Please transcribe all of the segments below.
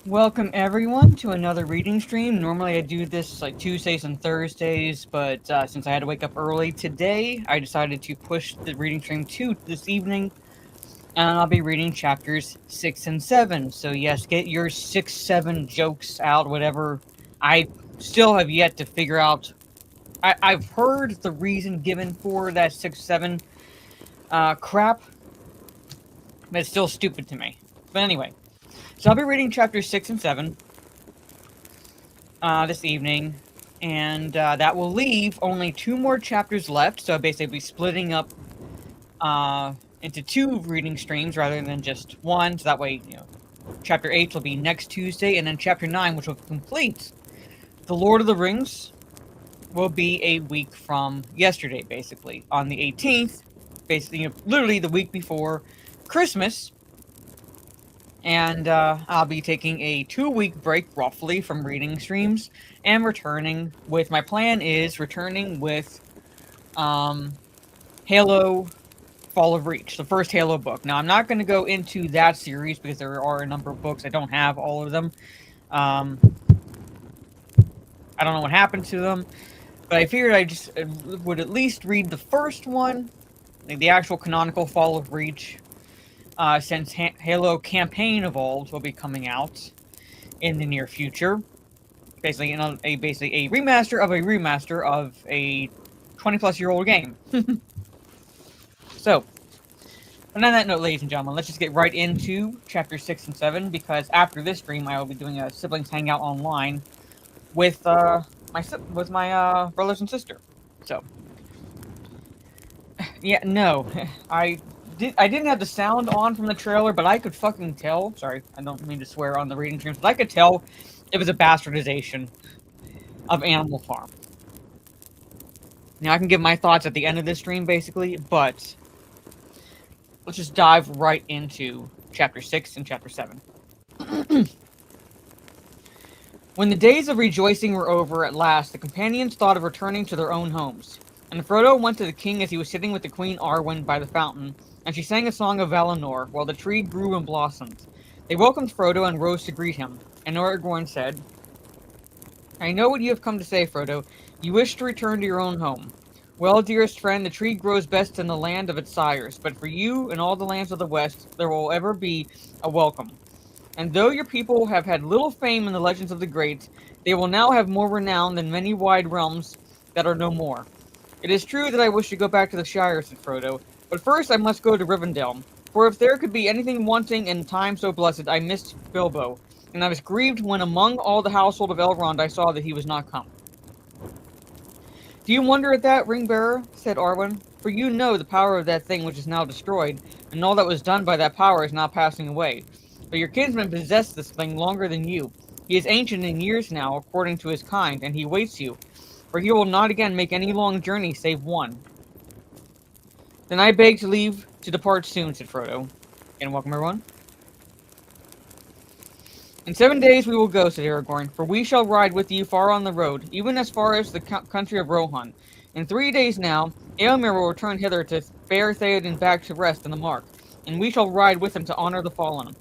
Welcome everyone to another reading stream. Normally I do this like Tuesdays and Thursdays, but since I had to wake up early today, I decided to push the reading stream to this evening, and I'll be reading chapters 6 and 7. So yes, get your 6, 7 jokes out, whatever. I still have yet to figure out. I've heard the reason given for that 6, 7 crap, but it's still stupid to me. But anyway. So I'll be reading chapters 6 and 7 this evening, and that will leave only 2 more chapters left, so I'll basically be splitting up into 2 reading streams rather than just 1, so that way, chapter 8 will be next Tuesday, and then chapter 9, which will complete The Lord of the Rings, will be a week from yesterday, basically, on the 18th, basically, literally the week before Christmas. And I'll be taking a 2-week break, roughly, from reading streams, and returning with, my plan is returning with Halo Fall of Reach, the first Halo book. Now, I'm not going to go into that series, because there are a number of books. I don't have all of them. I don't know what happened to them, but I figured I just would at least read the first one, like the actual canonical Fall of Reach, since Halo Campaign Evolved will be coming out in the near future. Basically, basically a remaster of a 20-plus-year-old game. So, but on that note, ladies and gentlemen, let's just get right into chapter 6 and 7, because after this stream, I will be doing a siblings hangout online with my brothers and sister. So, yeah, no, I didn't have the sound on from the trailer, but I could fucking tell. Sorry, I don't mean to swear on the reading streams, but I could tell it was a bastardization of Animal Farm. Now, I can give my thoughts at the end of this stream, basically, but let's just dive right into chapter 6 and chapter 7. When the days of rejoicing were over at last, the companions thought of returning to their own homes. And Frodo went to the king as he was sitting with the Queen Arwen by the fountain, and she sang a song of Valinor, while the tree grew and blossomed. They welcomed Frodo and rose to greet him, and Aragorn said, "I know what you have come to say, Frodo. You wish to return to your own home. Well, dearest friend, the tree grows best in the land of its sires, but for you and all the lands of the West, there will ever be a welcome. And though your people have had little fame in the legends of the great, they will now have more renown than many wide realms that are no more. It is true that I wish to go back to the Shire," said Frodo, "but first I must go to Rivendell. For if there could be anything wanting in time so blessed, I missed Bilbo, and I was grieved when among all the household of Elrond I saw that he was not come." "Do you wonder at that, Ring-bearer?" said Arwen. "For you know the power of that thing which is now destroyed, and all that was done by that power is now passing away. But your kinsman possessed this thing longer than you. He is ancient in years now, according to his kind, and he waits you, for he will not again make any long journey save one." "Then I beg to leave to depart soon," said Frodo. And welcome, everyone. "In 7 days we will go," said Aragorn, "for we shall ride with you far on the road, even as far as the country of Rohan. In 3 days now, Eomer will return hither to bear Theoden back to rest in the Mark, and we shall ride with him to honor the fallen.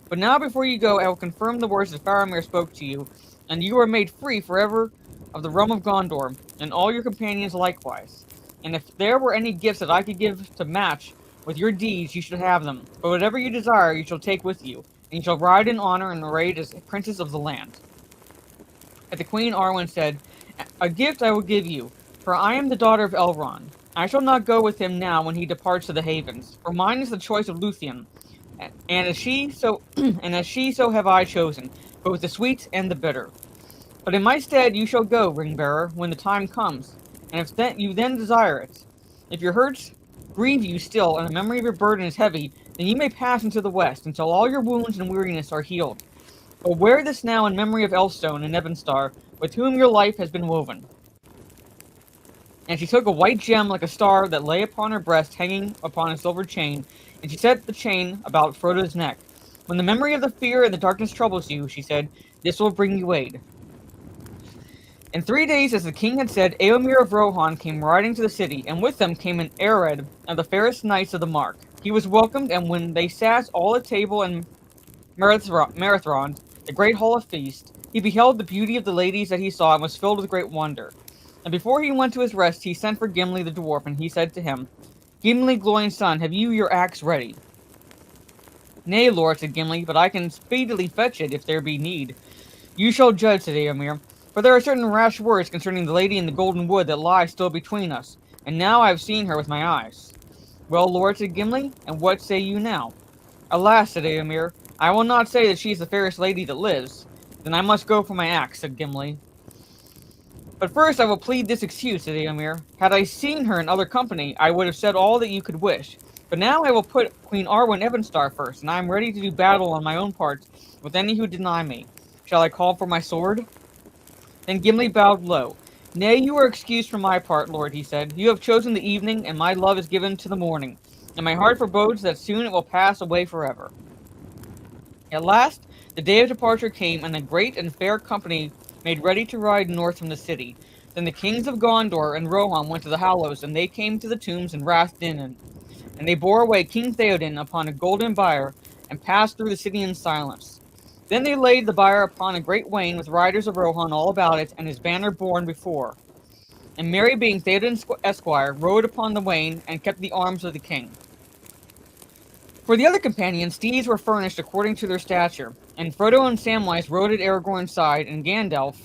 But now before you go, I will confirm the words that Faramir spoke to you, and you are made free forever of the realm of Gondor, and all your companions likewise. And if there were any gifts that I could give to match with your deeds, you should have them. But whatever you desire, you shall take with you, and you shall ride in honor and arrayed as princes of the land." And the Queen Arwen said, "A gift I will give you, for I am the daughter of Elrond. I shall not go with him now when he departs to the havens, for mine is the choice of Luthien, and as she so have I chosen, both the sweet and the bitter. But in my stead you shall go, Ring-bearer, when the time comes, and if you then desire it. If your hurts grieve you still, and the memory of your burden is heavy, then you may pass into the west, until all your wounds and weariness are healed. But wear this now in memory of Elstone and Ebenstar, with whom your life has been woven." And she took a white gem like a star that lay upon her breast, hanging upon a silver chain, and she set the chain about Frodo's neck. "When the memory of the fear and the darkness troubles you," she said, "this will bring you aid." In 3 days, as the king had said, Eomer of Rohan came riding to the city, and with them came an Ered of the fairest knights of the Mark. He was welcomed, and when they sat all at table in Marathon, the great hall of feast, he beheld the beauty of the ladies that he saw and was filled with great wonder. And before he went to his rest, he sent for Gimli the dwarf, and he said to him, Gimli, Glóin's son, have you your axe ready? Nay, lord, said Gimli, but I can speedily fetch it if there be need. You shall judge, said Éomer, for there are certain rash words concerning the lady in the golden wood that lie still between us, and now I have seen her with my eyes. Well, lord, said Gimli, and what say you now? Alas, said Éomer, I will not say that she is the fairest lady that lives. Then I must go for my axe, said Gimli. But first I will plead this excuse, said Éomer. Had I seen her in other company, I would have said all that you could wish. But now I will put Queen Arwen Evenstar first, and I am ready to do battle on my own part with any who deny me. Shall I call for my sword? Then Gimli bowed low. Nay, you are excused from my part, lord, he said. You have chosen the evening, and my love is given to the morning. And my heart forebodes that soon it will pass away forever. At last, the day of departure came, and a great and fair company made ready to ride north from the city. Then the kings of Gondor and Rohan went to the Hallows, and they came to the tombs in Rath Dinnan. And they bore away King Theoden upon a golden bier, and passed through the city in silence. Then they laid the bier upon a great wain, with riders of Rohan all about it, and his banner borne before. And Merry, being Theoden's esquire, rode upon the wain, and kept the arms of the king. For the other companions, steeds were furnished according to their stature, and Frodo and Samwise rode at Aragorn's side, and Gandalf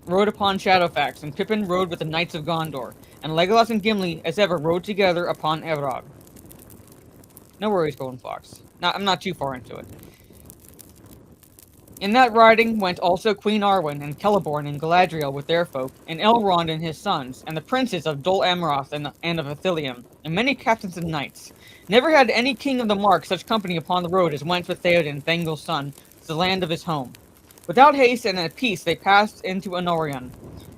rode upon Shadowfax, and Pippin rode with the knights of Gondor, and Legolas and Gimli, as ever, rode together upon Evrog. No worries, Golden Fox. I'm not too far into it. In that riding went also Queen Arwen, and Celeborn and Galadriel with their folk, and Elrond and his sons, and the princes of Dol Amroth and of Ithilien, and many captains and knights. Never had any king of the Mark such company upon the road as went with Theoden, Thangol's son, to the land of his home. Without haste and at peace they passed into Anorion,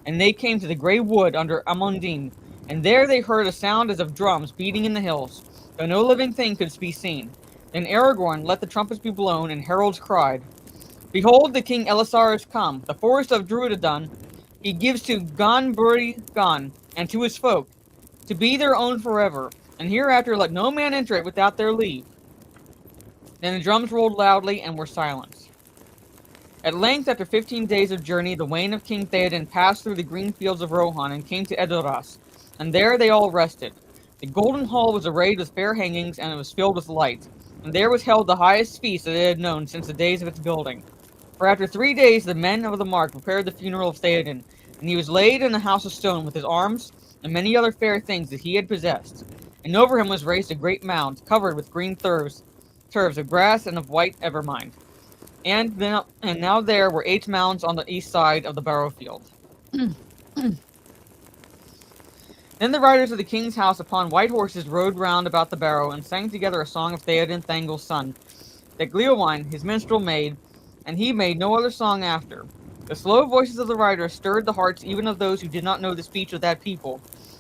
and they came to the grey wood under Amondine, and there they heard a sound as of drums beating in the hills, though no living thing could be seen. Then Aragorn let the trumpets be blown, and heralds cried, Behold, the King Elisar is come, the forest of Druidadun. He gives to Gon-Buri Gon, and to his folk, to be their own forever, and hereafter let no man enter it without their leave. Then the drums rolled loudly, and were silenced. At length, after 15 days of journey, the wain of King Theoden passed through the green fields of Rohan, and came to Edoras, and there they all rested. The golden hall was arrayed with fair hangings, and it was filled with light, and there was held the highest feast that it had known since the days of its building. For after 3 days the men of the Mark prepared the funeral of Theoden, and he was laid in a house of stone with his arms and many other fair things that he had possessed. And over him was raised a great mound, covered with green turves of grass and of white evermind. And now there were 8 mounds on the east side of the barrow field. Then the riders of the king's house upon white horses rode round about the barrow, and sang together a song of Theoden, Thangol's son, that Gleowine, his minstrel, made, and he made no other song after. The slow voices of the riders stirred the hearts even of those who did not know the speech of that people,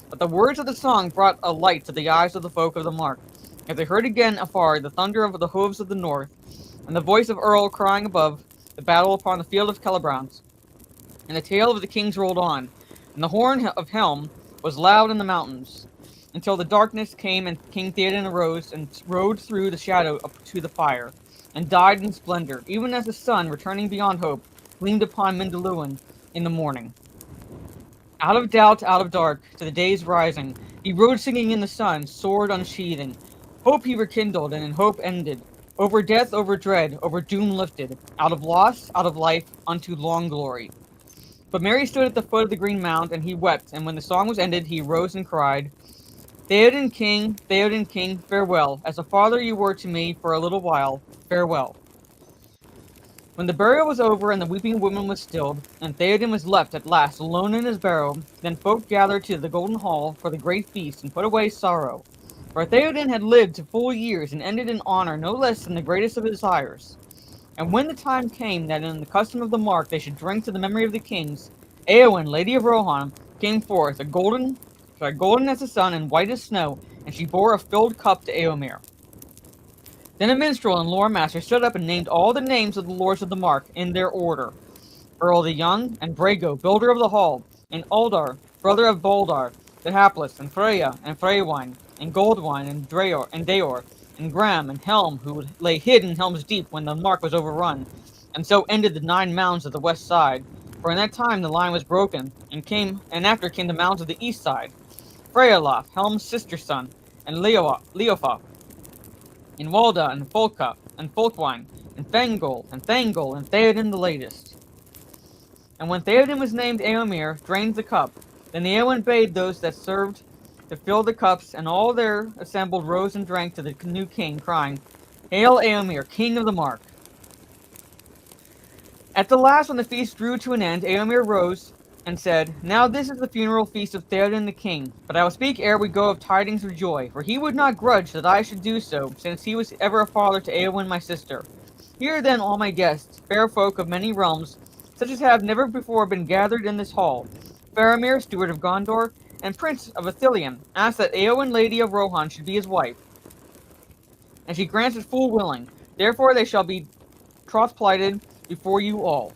but the words of the song brought a light to the eyes of the folk of the Mark, as they heard again afar the thunder of the hooves of the north, and the voice of Earl crying above, the battle upon the field of Celebrant. And the tale of the kings rolled on, and the horn of Helm was loud in the mountains, until the darkness came, and King Theoden arose and rode through the shadow up to the fire, and died in splendor, even as the sun, returning beyond hope, gleamed upon Mindilluin in the morning. Out of doubt, out of dark, to the day's rising, he rode singing in the sun, sword unsheathing. Hope he rekindled, and in hope ended. Over death, over dread, over doom lifted, out of loss, out of life, unto long glory. But Merry stood at the foot of the green mound, and he wept, and when the song was ended, he rose and cried, Theoden King, farewell. As a father you were to me for a little while, farewell. When the burial was over, and the weeping woman was stilled, and Theoden was left at last alone in his barrow, then folk gathered to the golden hall for the great feast, and put away sorrow. For Theoden had lived to full years, and ended in honor no less than the greatest of his sires. And when the time came that in the custom of the Mark they should drink to the memory of the kings, Eowyn, Lady of Rohan, came forth, golden as the sun and white as snow, and she bore a filled cup to Éomer. Then a minstrel and lore master stood up and named all the names of the lords of the Mark in their order. Earl the Young, and Brago, builder of the hall, and Aldar, brother of Boldar, the hapless, and Freya, and Freywine, and Goldwine, and Daor, and Gram, and Helm, who lay hid in Helm's Deep when the mark was overrun, and so ended the 9 mounds of the west side. For in that time the line was broken, and after came the mounds of the east side. Freyolaf, Helm's sister son, and Leofa, and Walda, and Folka, and Folkwine, and Thangol, and Theoden the latest. And when Theoden was named Eomer, drained the cup. Then Eowyn bade those that served to fill the cups, and all there assembled rose and drank to the new king, crying, Hail Eomer, king of the mark! At the last, when the feast drew to an end, Eomer rose and said, Now this is the funeral feast of Theoden the king, but I will speak ere we go of tidings of joy, for he would not grudge that I should do so, since he was ever a father to Eowyn my sister. Hear then all my guests, fair folk of many realms, such as have never before been gathered in this hall. Faramir, steward of Gondor, and prince of Ithilien, asked that Eowyn, lady of Rohan, should be his wife, and she grants it full willing. Therefore they shall be troth-plighted before you all.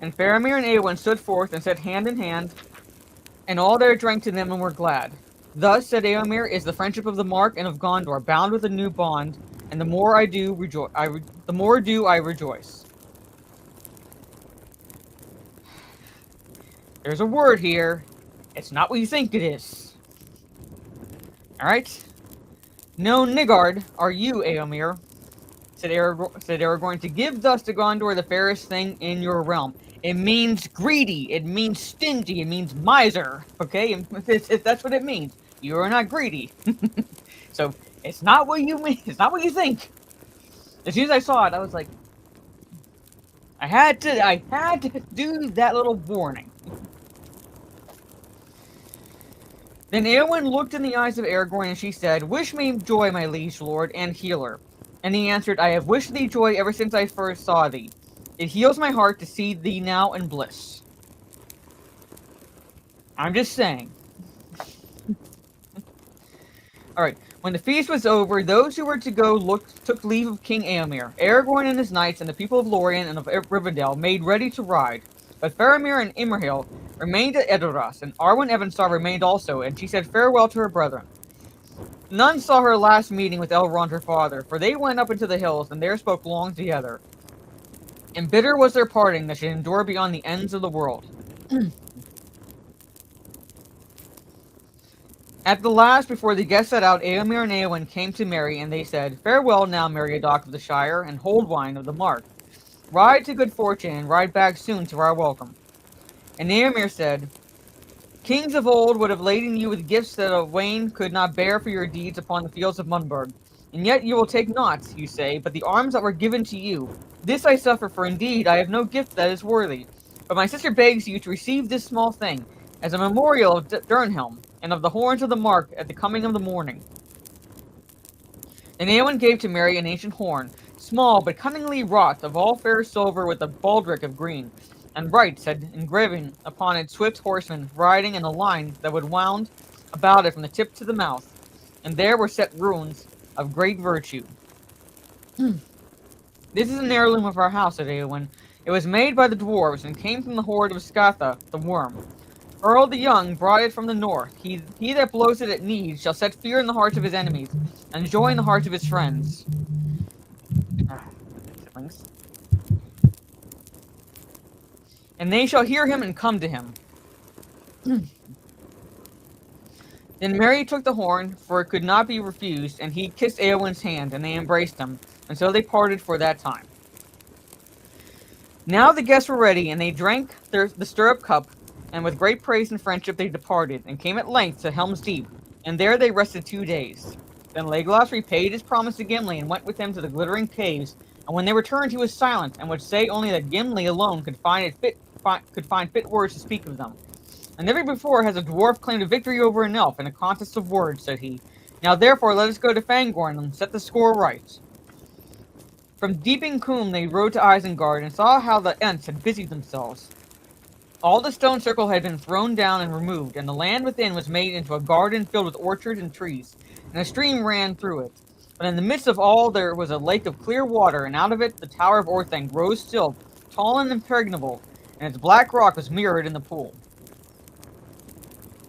And Faramir and Eowyn stood forth and sat hand in hand, and all there drank to them and were glad. Thus, said Eomer, is the friendship of the Mark and of Gondor, bound with a new bond, and the more I do I rejoice. There's a word here. It's not what you think it is. Alright? No niggard are you, Eomer, said Aragorn, to give thus to Gondor the fairest thing in your realm. It means greedy, it means stingy, it means miser, okay? That's what it means. You are not greedy. So, it's not what you mean, it's not what you think. As soon as I saw it, I was like, I had to do that little warning. Then Eowyn looked in the eyes of Aragorn, and she said, Wish me joy, my liege lord, and healer. And he answered, I have wished thee joy ever since I first saw thee. It heals my heart to see thee now in bliss. I'm just saying. Alright, when the feast was over, those who were to go took leave of King Eomer. Aragorn and his knights and the people of Lorien and of Rivendell made ready to ride. But Faramir and Imrahil remained at Edoras, and Arwen Evanstar remained also, and she said farewell to her brethren. None saw her last meeting with Elrond her father, for they went up into the hills, and there spoke long together. And bitter was their parting that should endure beyond the ends of the world. At the last, before the guests set out, Eomer and Eowyn came to Merry, and they said, Farewell now, Meriadoc of the Shire, and Holdwine of the Mark. Ride to good fortune, and ride back soon to our welcome. And Eomer said, Kings of old would have laden you with gifts that Owain could not bear for your deeds upon the fields of Mundburg. And yet you will take naught, you say, but the arms that were given to you. This I suffer, for indeed I have no gift that is worthy. But my sister begs you to receive this small thing, as a memorial of Durnhelm, and of the horns of the Mark at the coming of the morning. And Eowyn gave to Merry an ancient horn, small but cunningly wrought, of all fair silver with a baldric of green, and right said engraving upon it swift horsemen riding in a line that would wound about it from the tip to the mouth, and there were set runes of great virtue. This is an heirloom of our house, said Eowyn. It was made by the dwarves, and came from the hoard of Scatha, the worm. Earl the Young brought it from the north. He that blows it at need shall set fear in the hearts of his enemies, and joy in the hearts of his friends. Siblings. And they shall hear him and come to him. Then Merry took the horn, for it could not be refused, and he kissed Eowyn's hand, and they embraced him, and so they parted for that time. Now the guests were ready, and they drank the stirrup cup, and with great praise and friendship they departed, and came at length to Helm's Deep, and there they rested 2 days. Then Legolas repaid his promise to Gimli, and went with him to the glittering caves, and when they returned he was silent, and would say only that Gimli alone could find fit words to speak of them. And never before has a dwarf claimed a victory over an elf in a contest of words, said he. Now therefore let us go to Fangorn and set the score right. From Deeping Combe they rode to Isengard, and saw how the Ents had busied themselves. All the stone circle had been thrown down and removed, and the land within was made into a garden filled with orchards and trees, and a stream ran through it. But in the midst of all there was a lake of clear water, and out of it the tower of Orthanc rose still, tall and impregnable, and its black rock was mirrored in the pool.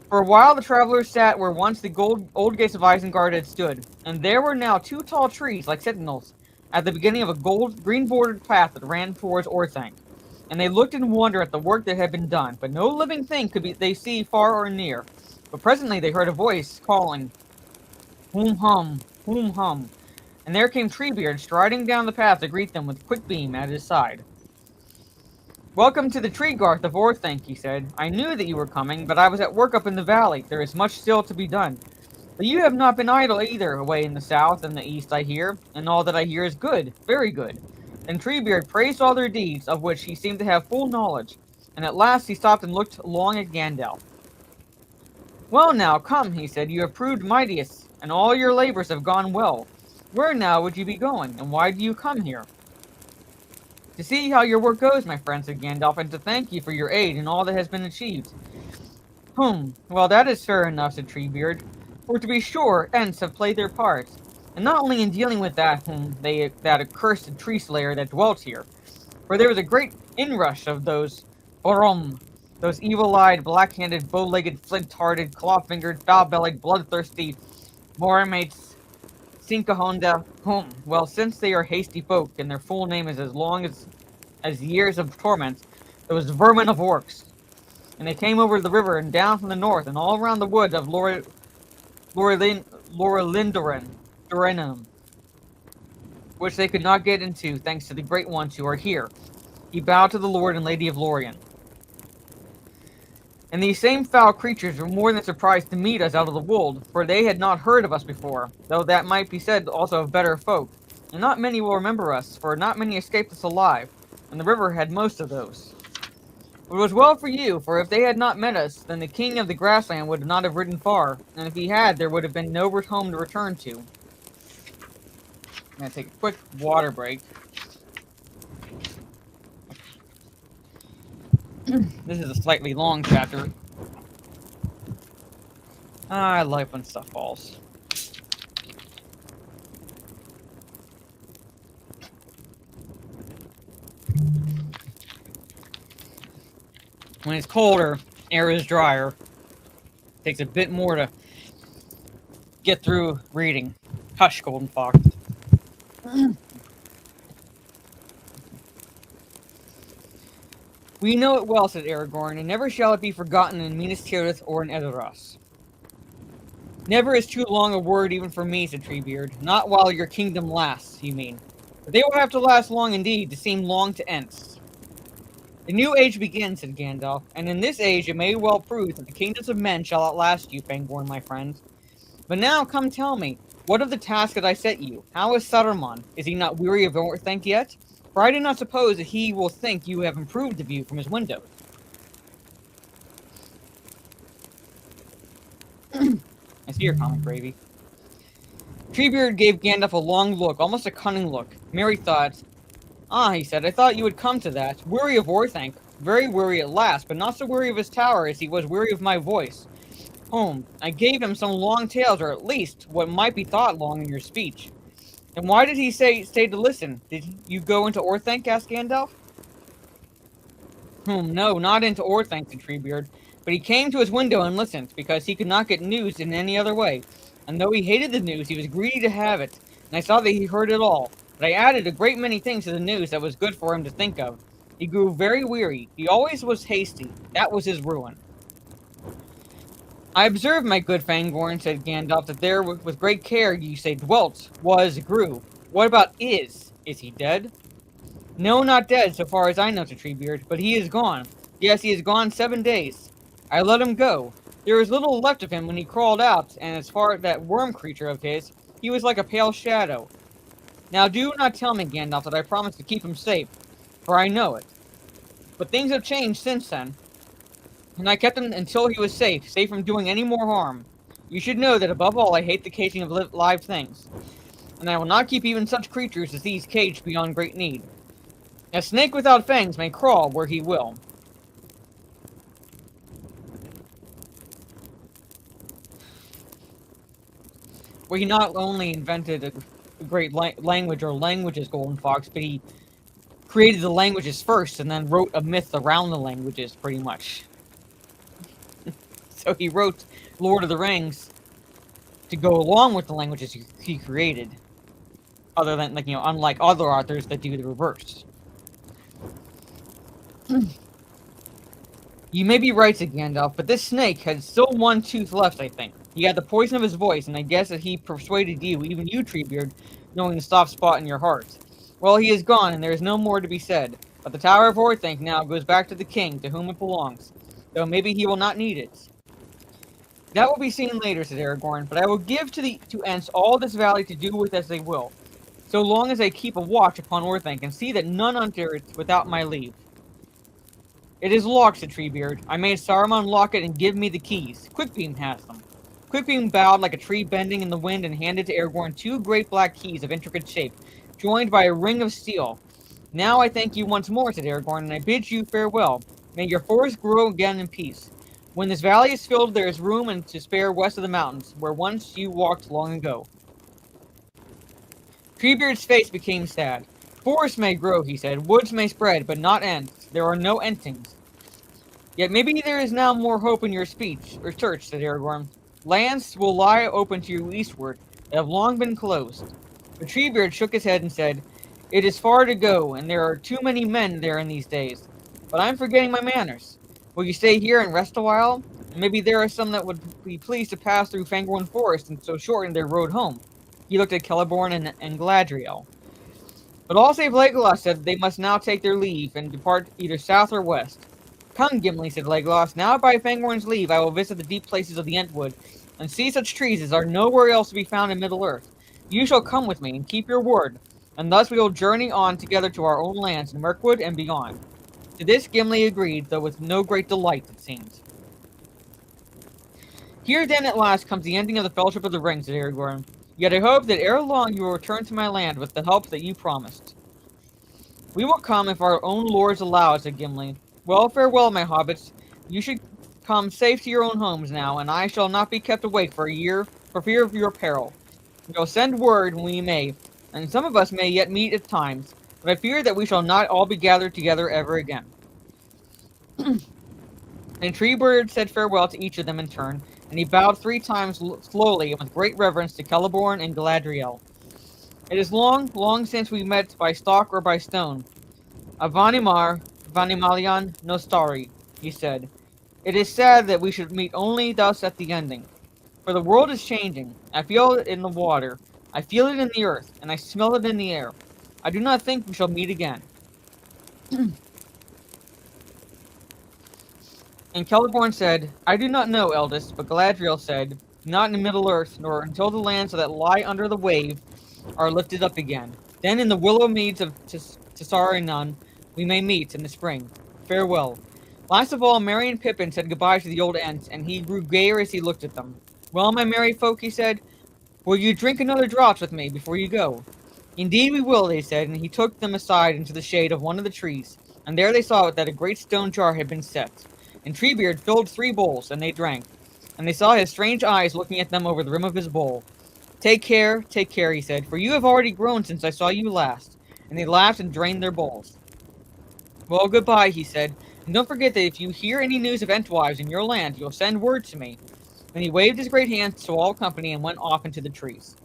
For a while the travelers sat where once the old gates of Isengard had stood, and there were now two tall trees like sentinels at the beginning of a green-bordered path that ran towards Orthanc. And they looked in wonder at the work that had been done, but no living thing could they see far or near. But presently they heard a voice calling, "Whom hum, whom hum," and there came Treebeard striding down the path to greet them with Quickbeam at his side. "Welcome to the Treegarth of Orthanc," he said. "I knew that you were coming, but I was at work up in the valley. There is much still to be done. But you have not been idle either, away in the south and the east, I hear, and all that I hear is good, very good." And Treebeard praised all their deeds, of which he seemed to have full knowledge, and at last he stopped and looked long at Gandalf. "Well now, come," he said, "you have proved mightiest, and all your labors have gone well. Where now would you be going, and why do you come here?" "To see how your work goes, my friend," said Gandalf, "and to thank you for your aid in all that has been achieved." Well, that is fair enough," said Treebeard. "For to be sure, Ents have played their part, and not only in dealing with that accursed tree slayer that dwelt here, for there was a great inrush of those those evil-eyed, black-handed, bow-legged, flint-hearted, claw-fingered, foul-bellied, bloodthirsty Moramates Sinkahonda, well, since they are hasty folk, and their full name is as long as years of torment, those vermin of orcs. And they came over the river and down from the north, and all around the woods of Lorelindorem, which they could not get into, thanks to the great ones who are here." He bowed to the Lord and Lady of Lorien. "And these same foul creatures were more than surprised to meet us out of the wold, for they had not heard of us before, though that might be said also of better folk. And not many will remember us, for not many escaped us alive, and the river had most of those. It was well for you, for if they had not met us, then the king of the grassland would not have ridden far, and if he had, there would have been no home to return to." I'm gonna take a quick water break. This is a slightly long chapter. I like when stuff falls. When it's colder, air is drier. Takes a bit more to get through reading. Hush, Golden Fox. "We know it well," said Aragorn, "and never shall it be forgotten in Minas Tirith or in Edoras." "Never is too long a word even for me," said Treebeard. "Not while your kingdom lasts, you mean. But they will have to last long indeed, to seem long to Ents." "The new age begins," said Gandalf, "and in this age it may well prove that the kingdoms of men shall outlast you, Fangorn, my friend. But now come tell me, what of the task that I set you? How is Saruman? Is he not weary of Orthanc yet? For I do not suppose that he will think you have improved the view from his window." I see your comment, Gravy. Treebeard gave Gandalf a long look, almost a cunning look. Merry thought. "Ah," he said, "I thought you would come to that. Weary of Orthanc. Very weary at last, but not so weary of his tower as he was weary of my voice. I gave him some long tales, or at least what might be thought long in your speech." "And why did he stay to listen? Did you go into Orthanc?" asked Gandalf. "No, not into Orthanc," said Treebeard. "But he came to his window and listened, because he could not get news in any other way. And though he hated the news, he was greedy to have it, and I saw that he heard it all. But I added a great many things to the news that was good for him to think of. He grew very weary. He always was hasty. That was his ruin." "I observe, my good Fangorn," said Gandalf, "that there with great care you say dwelt, grew. What about is? Is he dead?" "No, not dead, so far as I know," said Treebeard, "but he is gone. Yes, he is gone 7 days. I let him go. There was little left of him when he crawled out, and as far as that worm creature of his, he was like a pale shadow. Now do not tell me, Gandalf, that I promised to keep him safe, for I know it. But things have changed since then, and I kept him until he was safe from doing any more harm. You should know that above all I hate the caging of live things, and I will not keep even such creatures as these caged beyond great need. A snake without fangs may crawl where he will." Well, he not only invented a great language or languages, Golden Fox, but he created the languages first and then wrote a myth around the languages, pretty much. So he wrote Lord of the Rings to go along with the languages he created. Other than, like, unlike other authors that do the reverse. You may be right, said Gandalf, but this snake had still one tooth left, I think. He had the poison of his voice, and I guess that he persuaded you, even you, Treebeard, knowing the soft spot in your heart. Well, he is gone, and there is no more to be said. But the Tower of Orthanc now goes back to the king, to whom it belongs. Though maybe he will not need it. That will be seen later, said Aragorn, but I will give to Ents all this valley to do with as they will, so long as they keep a watch upon Orthanc, and see that none enter it without my leave. It is locked, said Treebeard. I made Saruman lock it and give me the keys. Quickbeam has them. Quickbeam bowed like a tree bending in the wind and handed to Aragorn 2 great black keys of intricate shape, joined by a ring of steel. Now I thank you once more, said Aragorn, and I bid you farewell. May your forest grow again in peace. When this valley is filled, there is room and to spare west of the mountains, where once you walked long ago. Treebeard's face became sad. Forests may grow, he said. Woods may spread, but not Ents. There are no Entings. Yet maybe there is now more hope in your speech, or search, said Aragorn. Lands will lie open to you eastward, that have long been closed. But Treebeard shook his head and said, It is far to go, and there are too many men there in these days. But I'm forgetting my manners. Will you stay here and rest a while? Maybe there are some that would be pleased to pass through Fangorn Forest and so shorten their road home. He looked at Celeborn and Galadriel. But all save Legolas said they must now take their leave and depart either south or west. Come, Gimli, said Legolas. Now by Fangorn's leave I will visit the deep places of the Entwood, and see such trees as are nowhere else to be found in Middle-earth. You shall come with me, and keep your word, and thus we will journey on together to our own lands in Mirkwood and beyond. To this Gimli agreed, though with no great delight, it seems. Here then at last comes the ending of the Fellowship of the Ring, said Aragorn. Yet I hope that ere long you will return to my land with the help that you promised. We will come if our own lords allow us, said Gimli. Well, farewell, my hobbits. You should come safe to your own homes now, and I shall not be kept awake for a year for fear of your peril. You'll send word when we may, and some of us may yet meet at times, but I fear that we shall not all be gathered together ever again. And Treebeard said farewell to each of them in turn, and he bowed 3 times slowly and with great reverence to Celeborn and Galadriel. It is long, long since we met by stalk or by stone. Avanimar, Vanimalian Nostari, he said. It is sad that we should meet only thus at the ending. For the world is changing. I feel it in the water. I feel it in the earth, and I smell it in the air. I do not think we shall meet again. And Celeborn said, I do not know, eldest, but Galadriel said, not in Middle-earth, nor until the lands that lie under the wave are lifted up again. Then in the willow meads of Tessarinan we may meet in the spring. Farewell. Last of all, Merry and Pippin said goodbye to the old Ents, and he grew gayer as he looked at them. Well, my merry folk, he said, will you drink another draught with me before you go? Indeed we will, they said, and he took them aside into the shade of one of the trees, and there they saw that a great stone jar had been set. And Treebeard filled 3 bowls, and they drank. And they saw his strange eyes looking at them over the rim of his bowl. Take care, he said, for you have already grown since I saw you last. And they laughed and drained their bowls. Well, goodbye, he said, and don't forget that if you hear any news of Entwives in your land, you'll send word to me. Then he waved his great hand to all company and went off into the trees.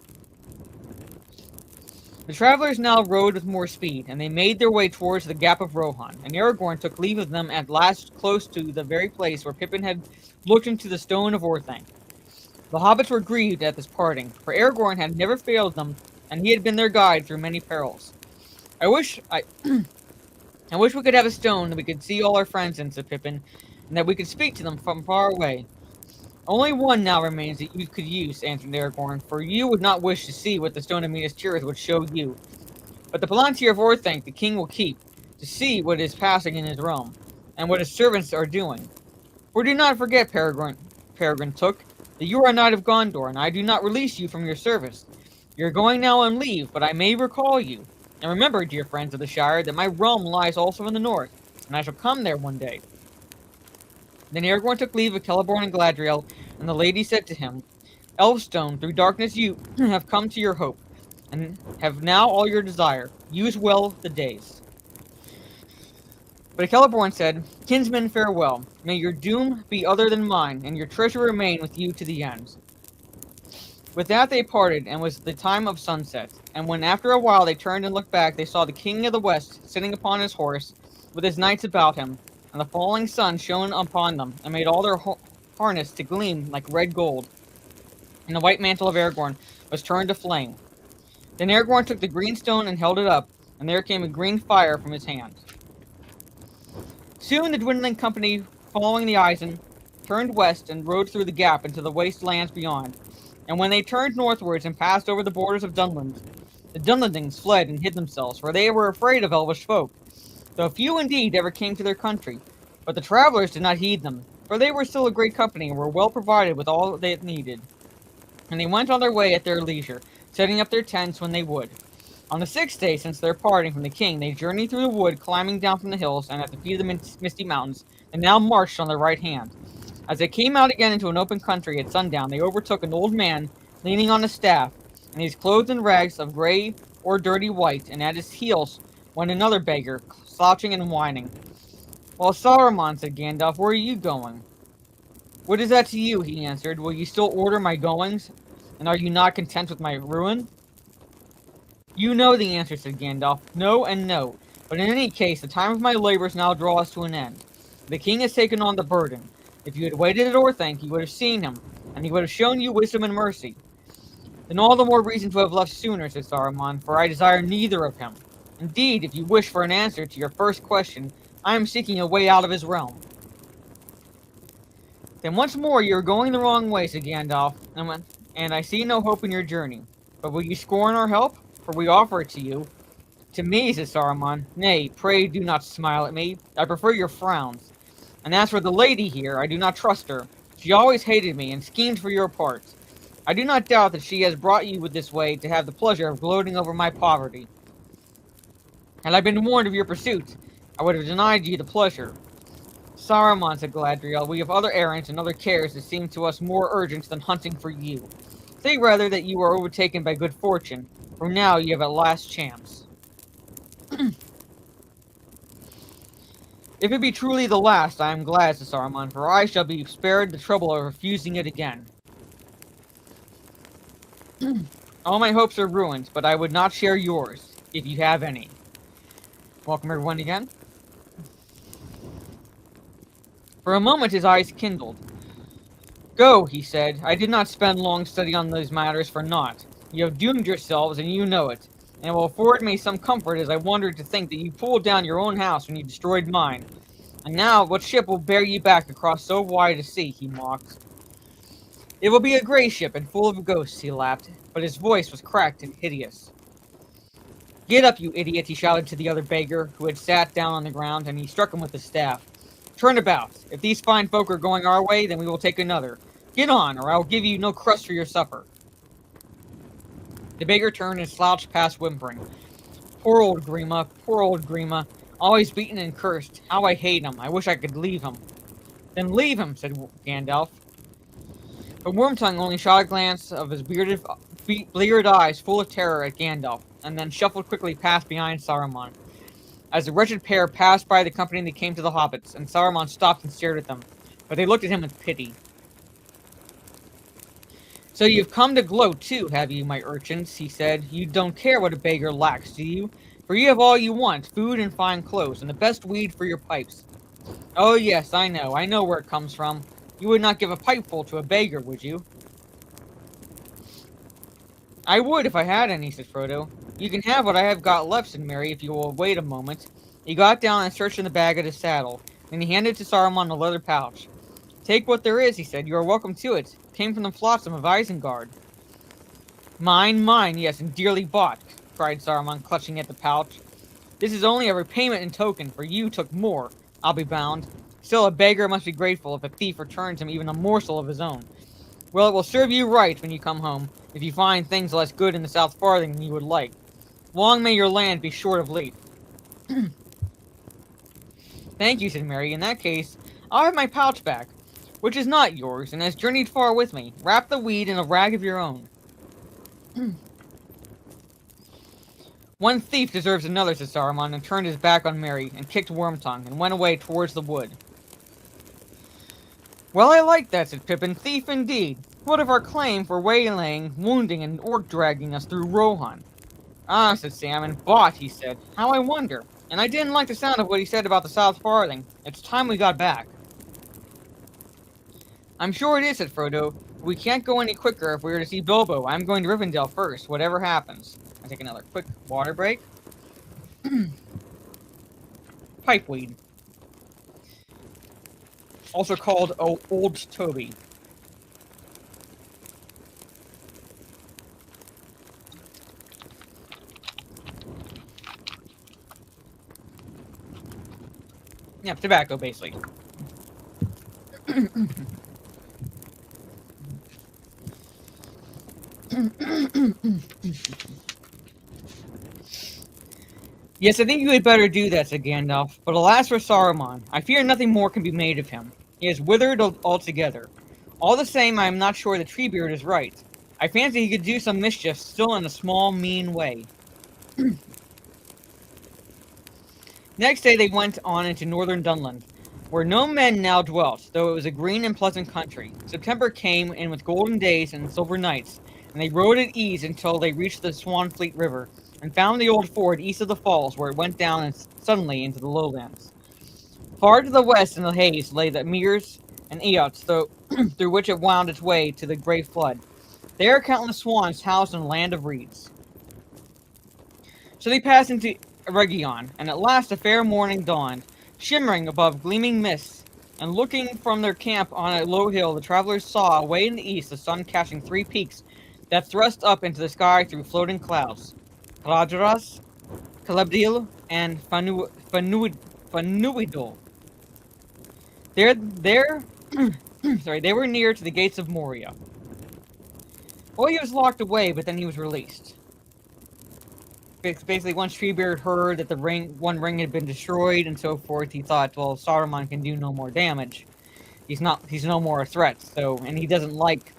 The travelers now rode with more speed, and they made their way towards the Gap of Rohan, and Aragorn took leave of them at last close to the very place where Pippin had looked into the stone of Orthanc. The hobbits were grieved at this parting, for Aragorn had never failed them, and he had been their guide through many perils. I wish we could have a stone that we could see all our friends in, said Pippin, and that we could speak to them from far away. Only one now remains that you could use, answered Aragorn, for you would not wish to see what the Stone of Minas Tirith would show you. But the Palantir of Orthanc the king will keep, to see what is passing in his realm, and what his servants are doing. For do not forget, Peregrine Took, that you are a knight of Gondor, and I do not release you from your service. You are going now on leave, but I may recall you. And remember, dear friends of the Shire, that my realm lies also in the north, and I shall come there one day. Then Aragorn took leave of Celeborn and Galadriel, and the lady said to him, Elfstone, through darkness you have come to your hope, and have now all your desire. Use well the days. But Celeborn said, "Kinsman, farewell. May your doom be other than mine, and your treasure remain with you to the end." With that they parted, and was the time of sunset. And when after a while they turned and looked back, they saw the King of the West sitting upon his horse, with his knights about him, and the falling sun shone upon them, and made all their harness to gleam like red gold. And the white mantle of Aragorn was turned to flame. Then Aragorn took the green stone and held it up, and there came a green fire from his hand. Soon the dwindling company, following the Isen, turned west and rode through the gap into the wastelands beyond. And when they turned northwards and passed over the borders of Dunland, the Dunlendings fled and hid themselves, for they were afraid of elvish folk, though few indeed ever came to their country. But the travelers did not heed them, for they were still a great company and were well provided with all they needed. And they went on their way at their leisure, setting up their tents when they would. On the 6th day since their parting from the king, they journeyed through the wood, climbing down from the hills, and at the feet of the misty mountains, and now marched on their right hand. As they came out again into an open country at sundown, they overtook an old man leaning on a staff, and he was clothed in rags of gray or dirty white, and at his heels went another beggar, slouching and whining. "Well, Saruman," said Gandalf, "where are you going?" "What is that to you?" he answered. "Will you still order my goings? And are you not content with my ruin?" "You know the answer," said Gandalf. "No and no. But in any case, the time of my labors now draws to an end. The king has taken on the burden. If you had waited at Orthanc, you would have seen him, and he would have shown you wisdom and mercy." "Then all the more reason to have left sooner," said Saruman, "for I desire neither of him. Indeed, if you wish for an answer to your first question, I am seeking a way out of his realm." "Then once more you are going the wrong way," said Gandalf, "and I see no hope in your journey. But will you scorn our help? For we offer it to you." "To me," said Saruman. "Nay, pray do not smile at me. I prefer your frowns. And as for the lady here, I do not trust her. She always hated me and schemed for your part. I do not doubt that she has brought you this way to have the pleasure of gloating over my poverty. Had I been warned of your pursuit, I would have denied you the pleasure." "Saruman," said Galadriel, "we have other errands and other cares that seem to us more urgent than hunting for you. Say rather that you are overtaken by good fortune, for now you have a last chance." "If it be truly the last, I am glad," said Saruman, "for I shall be spared the trouble of refusing it again. All my hopes are ruined, but I would not share yours, if you have any." Welcome everyone again. For a moment his eyes kindled. "Go," he said. "I did not spend long study on these matters for naught. You have doomed yourselves, and you know it. And it will afford me some comfort as I wonder to think that you pulled down your own house when you destroyed mine. And now, what ship will bear you back across so wide a sea?" he mocked. "It will be a gray ship and full of ghosts," he laughed, but his voice was cracked and hideous. "Get up, you idiot," he shouted to the other beggar, who had sat down on the ground, and he struck him with his staff. "Turn about. If these fine folk are going our way, then we will take another. Get on, or I will give you no crust for your supper." The beggar turned and slouched past whimpering. Poor old Grima, always beaten and cursed. How I hate him. I wish I could leave him." "Then leave him," said Gandalf. But Wormtongue only shot a glance of his bleared eyes full of terror at Gandalf, and then shuffled quickly past behind Saruman. As the wretched pair passed by the company, they came to the hobbits, and Saruman stopped and stared at them, but they looked at him with pity. "So you've come to gloat too, have you, my urchins?" he said. "You don't care what a beggar lacks, do you? For you have all you want, food and fine clothes, and the best weed for your pipes." "Oh yes, I know where it comes from. You would not give a pipeful to a beggar, would you?" "I would if I had any," said Frodo. "You can have what I have got left," said Merry, "if you will wait a moment." He got down and searched in the bag at his saddle. Then he handed to Saruman a leather pouch. "Take what there is," he said. "You are welcome to it. It came from the flotsam of Isengard." Mine, yes, and dearly bought," cried Saruman, clutching at the pouch. "This is only a repayment in token, for you took more, I'll be bound. Still, a beggar must be grateful if a thief returns him even a morsel of his own. Well, it will serve you right when you come home, if you find things less good in the South Farthing than you would like. Long may your land be short of leaf." "Thank you," said Merry. "In that case, I'll have my pouch back, which is not yours, and has journeyed far with me. Wrap the weed in a rag of your own." One thief deserves another, said Saruman, and turned his back on Merry, and kicked Wormtongue, and went away towards the wood. Well, I like that, said Pippin. Thief indeed. What of our claim for waylaying, wounding, and orc-dragging us through Rohan? Ah, said Sam, and bought, he said. How I wonder. And I didn't like the sound of what he said about the South Farthing. It's time we got back. I'm sure it is, said Frodo. We can't go any quicker if we were to see Bilbo. I'm going to Rivendell first, whatever happens. I take another quick water break. Pipeweed. Also called Old Toby. Yeah, tobacco, basically. Yes, I think you had better do that, said Gandalf. But alas for Saruman, I fear nothing more can be made of him. He has withered altogether. All the same, I am not sure that Treebeard is right. I fancy he could do some mischief still in a small, mean way. Next day they went on into northern Dunland, where no men now dwelt, though it was a green and pleasant country. September came in with golden days and silver nights, and they rode at ease until they reached the Swanfleet River, and found the old ford east of the falls, where it went down suddenly into the lowlands. Far to the west in the haze lay the Mears and Eots, through which it wound its way to the Grey Flood. There countless swans housed in a land of reeds. So they passed into Eregion, and at last a fair morning dawned, shimmering above gleaming mists, and looking from their camp on a low hill, the travelers saw away in the east the sun catching three peaks that thrust up into the sky through floating clouds. Caladras, Calebdil, and Fanuidol. They were near to the gates of Moria. Well, he was locked away, but then he was released. Basically, once Treebeard heard that one ring had been destroyed and so forth, he thought, well, Saruman can do no more damage. He's no more a threat, and he doesn't like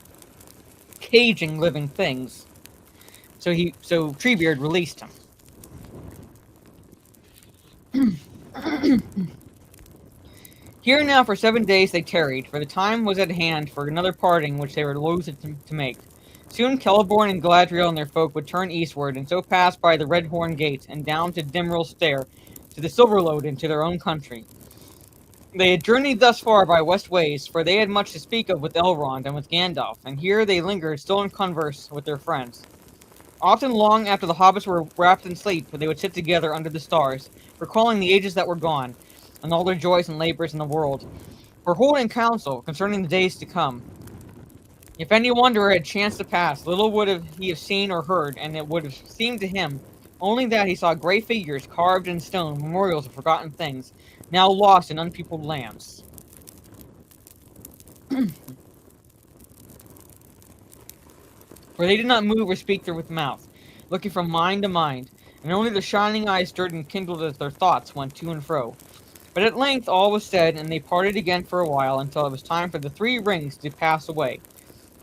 caging living things. So Treebeard released him. Here now for 7 days they tarried, for the time was at hand for another parting which they were loath to make. Soon Celeborn and Galadriel and their folk would turn eastward, and so pass by the Red Horn Gate, and down to Dimril Stair, to the Silverlode, and to their own country. They had journeyed thus far by west ways, for they had much to speak of with Elrond and with Gandalf, and here they lingered still in converse with their friends. Often long after the hobbits were wrapped in sleep, they would sit together under the stars, recalling the ages that were gone, and all their joys and labors in the world, for holding counsel concerning the days to come. If any wanderer had chanced to pass, little would he have seen or heard, and it would have seemed to him only that he saw great figures carved in stone, memorials of forgotten things, now lost in unpeopled lands. For they did not move or speak with mouth, looking from mind to mind, and only their shining eyes stirred and kindled as their thoughts went to and fro. But at length all was said, and they parted again for a while, until it was time for the three rings to pass away.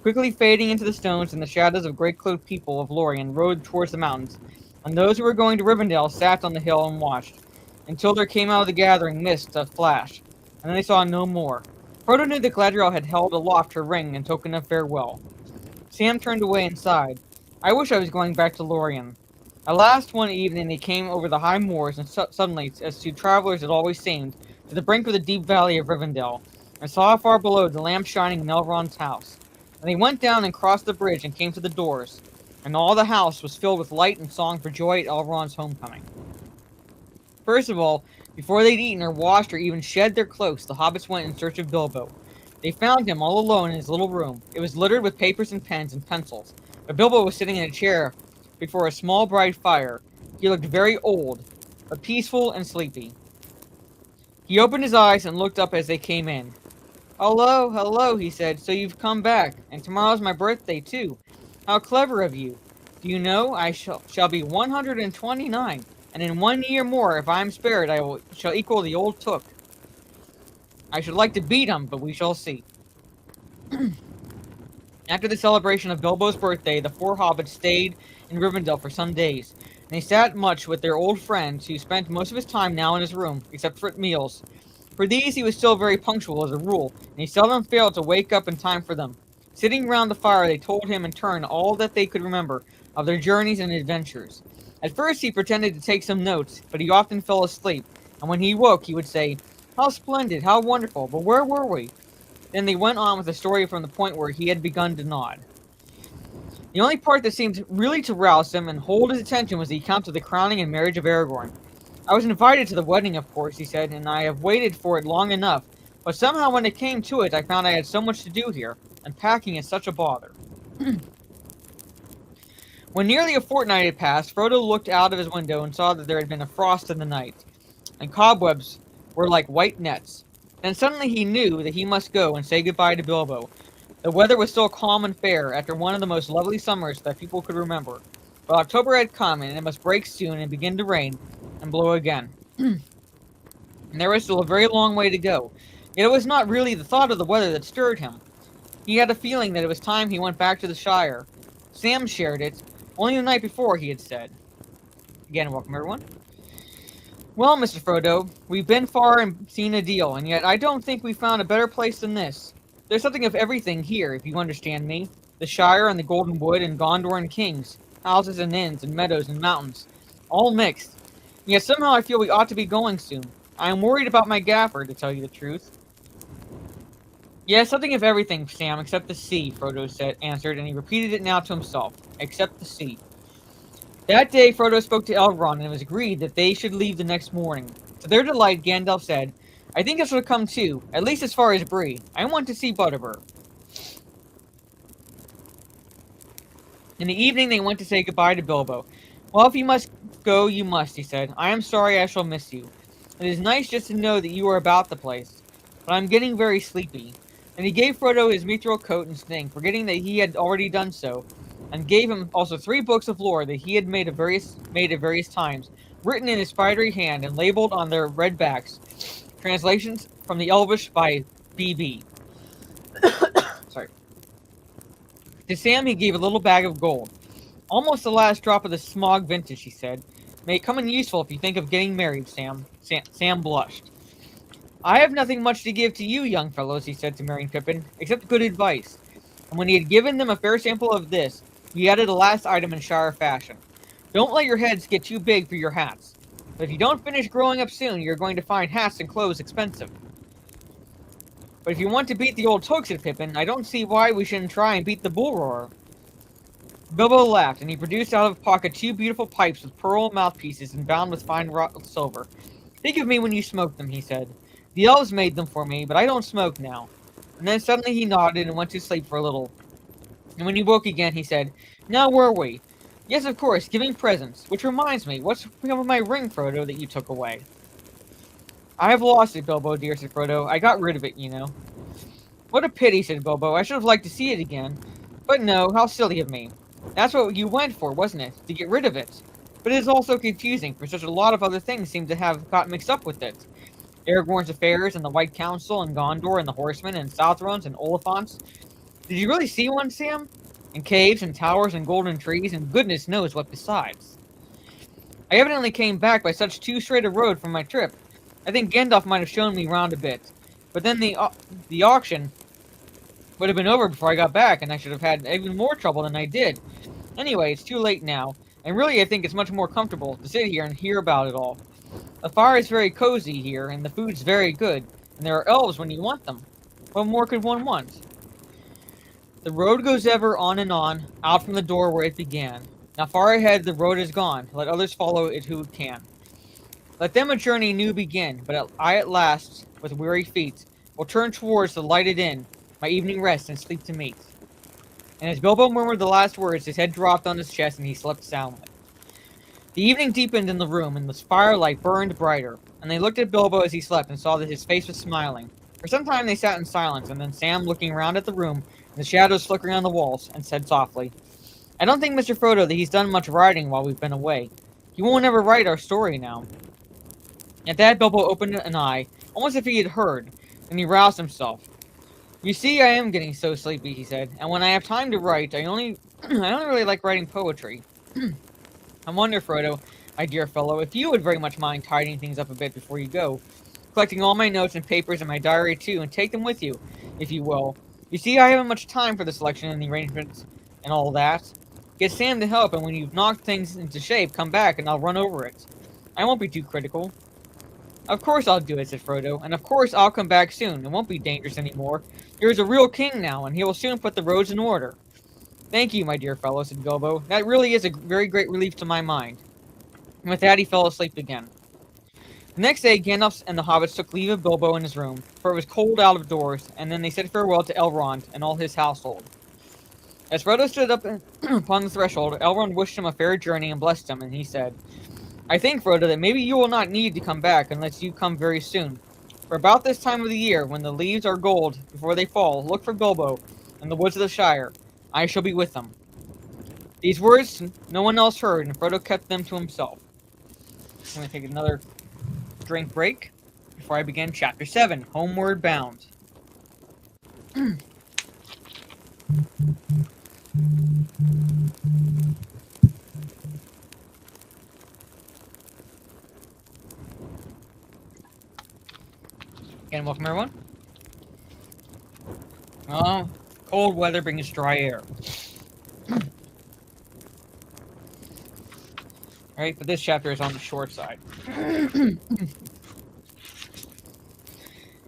Quickly fading into the stones and the shadows of great-cloaked people of Lorien rode towards the mountains, and those who were going to Rivendell sat on the hill and watched, until there came out of the gathering mist a flash, and then they saw no more. Frodo knew that Galadriel had held aloft her ring in token of farewell. Sam turned away and sighed. I wish I was going back to Lorien. At last one evening they came over the high moors, and suddenly, as to travelers it always seemed, to the brink of the deep valley of Rivendell, and saw far below the lamp shining in Elrond's house. And they went down and crossed the bridge and came to the doors, and all the house was filled with light and song for joy at Elrond's homecoming. First of all, before they'd eaten or washed or even shed their cloaks, the hobbits went in search of Bilbo. They found him all alone in his little room. It was littered with papers and pens and pencils, but Bilbo was sitting in a chair before a small bright fire. He looked very old, but peaceful and sleepy. He opened his eyes and looked up as they came in. Hello, hello, he said, so you've come back, and tomorrow's my birthday, too. How clever of you. Do you know, I shall be 129, and in 1 year more, if I am spared, shall equal the old Took. I should like to beat him, but we shall see. After the celebration of Bilbo's birthday, the four hobbits stayed in Rivendell for some days, and he sat much with their old friends, who spent most of his time now in his room, except for meals. For these he was still very punctual as a rule, and he seldom failed to wake up in time for them. Sitting round the fire, they told him in turn all that they could remember of their journeys and adventures. At first he pretended to take some notes, but he often fell asleep, and when he woke he would say, "How splendid, how wonderful, but where were we?" Then they went on with the story from the point where he had begun to nod. The only part that seemed really to rouse him and hold his attention was the account of the crowning and marriage of Aragorn. "I was invited to the wedding, of course," he said, "and I have waited for it long enough, but somehow when it came to it I found I had so much to do here, and packing is such a bother." When nearly a fortnight had passed, Frodo looked out of his window and saw that there had been a frost in the night, and cobwebs were like white nets. Then suddenly he knew that he must go and say goodbye to Bilbo. The weather was still calm and fair after one of the most lovely summers that people could remember. But October had come, and it must break soon and begin to rain and blow again. And there was still a very long way to go. Yet it was not really the thought of the weather that stirred him. He had a feeling that it was time he went back to the Shire. Sam shared it. Only the night before, he had said. Again, welcome everyone. "Well, Mr. Frodo, we've been far and seen a deal, and yet I don't think we found a better place than this. There's something of everything here, if you understand me. The Shire and the Golden Wood and Gondor and kings, houses and inns and meadows and mountains, all mixed. And yet somehow I feel we ought to be going soon. I am worried about my gaffer, to tell you the truth." "Yes, something of everything, Sam, except the sea," Frodo answered, and he repeated it now to himself. "Except the sea." That day Frodo spoke to Elrond, and it was agreed that they should leave the next morning. To their delight, Gandalf said, "I think I shall come too, at least as far as Bree. I want to see Butterbur." In the evening they went to say goodbye to Bilbo. "Well, if you must go, you must," he said. "I am sorry I shall miss you. It is nice just to know that you are about the place, but I am getting very sleepy." And he gave Frodo his mithril coat and sling, forgetting that he had already done so, and gave him also 3 books of lore that he had made at various times, written in his spidery hand and labeled on their red backs. Translations from the Elvish by B.B. Sorry. To Sam he gave a little bag of gold. "Almost the last drop of the smog vintage," he said. "May it come in useful if you think of getting married, Sam." Sam blushed. "I have nothing much to give to you, young fellows," he said to Merry and Pippin, "except good advice." And when he had given them a fair sample of this, he added a last item in Shire fashion. "Don't let your heads get too big for your hats. But if you don't finish growing up soon, you're going to find hats and clothes expensive." "But if you want to beat the old toad," said Pippin, "I don't see why we shouldn't try and beat the bull roarer." Bilbo laughed, and he produced out of his pocket 2 beautiful pipes with pearl mouthpieces and bound with fine wrought silver. "Think of me when you smoke them," he said. "The elves made them for me, but I don't smoke now." And then suddenly he nodded and went to sleep for a little. And when he woke again, he said, "Now were we? Yes, of course, giving presents. Which reminds me, what's become of my ring, Frodo, that you took away?" "I have lost it, Bilbo dear," said Frodo. "I got rid of it, you know." "What a pity," said Bilbo. "I should have liked to see it again. But no, how silly of me. That's what you went for, wasn't it? To get rid of it. But it is all so confusing, for such a lot of other things seem to have got mixed up with it. Aragorn's affairs, and the White Council, and Gondor, and the Horsemen, and Southrons, and Oliphants. Did you really see one, Sam? And caves, and towers, and golden trees, and goodness knows what besides. I evidently came back by such too straight a road from my trip. I think Gandalf might have shown me round a bit. But then the auction would have been over before I got back, and I should have had even more trouble than I did. Anyway, it's too late now, and really I think it's much more comfortable to sit here and hear about it all. The fire is very cozy here, and the food's very good, and there are elves when you want them. What more could one want? The road goes ever on and on, out from the door where it began. Now far ahead the road is gone, let others follow it who can. Let them a journey new begin, but I at last, with weary feet, will turn towards the lighted inn, my evening rest and sleep to meet. And as Bilbo murmured the last words, his head dropped on his chest and he slept soundly. The evening deepened in the room, and the firelight burned brighter, and they looked at Bilbo as he slept and saw that his face was smiling. For some time they sat in silence, and then Sam, looking around at the room, and the shadows flickering on the walls, and said softly, "I don't think, Mr. Frodo, that he's done much writing while we've been away. He won't ever write our story now." At that, Bilbo opened an eye, almost as if he had heard, and he roused himself. "You see, I am getting so sleepy," he said, "and when I have time to write, I only really like writing poetry." I wonder, Frodo, my dear fellow, if you would very much mind tidying things up a bit before you go. Collecting all my notes and papers and my diary too, and take them with you, if you will. You see, I haven't much time for the selection and the arrangements and all that. Get Sam to help, and when you've knocked things into shape, come back and I'll run over it. I won't be too critical. Of course I'll do it, said Frodo, and of course I'll come back soon. It won't be dangerous anymore. There's a real king now, and he will soon put the roads in order. Thank you, my dear fellow, said Bilbo. That really is a very great relief to my mind. And with that he fell asleep again. The next day, Gandalf and the hobbits took leave of Bilbo in his room, for it was cold out of doors, and then they said farewell to Elrond and all his household. As Frodo stood up upon the threshold, Elrond wished him a fair journey and blessed him, and he said, I think, Frodo, that maybe you will not need to come back unless you come very soon. For about this time of the year, when the leaves are gold before they fall, look for Bilbo in the woods of the Shire. I shall be with them. These words no one else heard, and Frodo kept them to himself. I'm going to take another drink break before I begin Chapter 7, Homeward Bound. Again, welcome everyone. Oh, cold weather brings dry air. Alright, but this chapter is on the short side.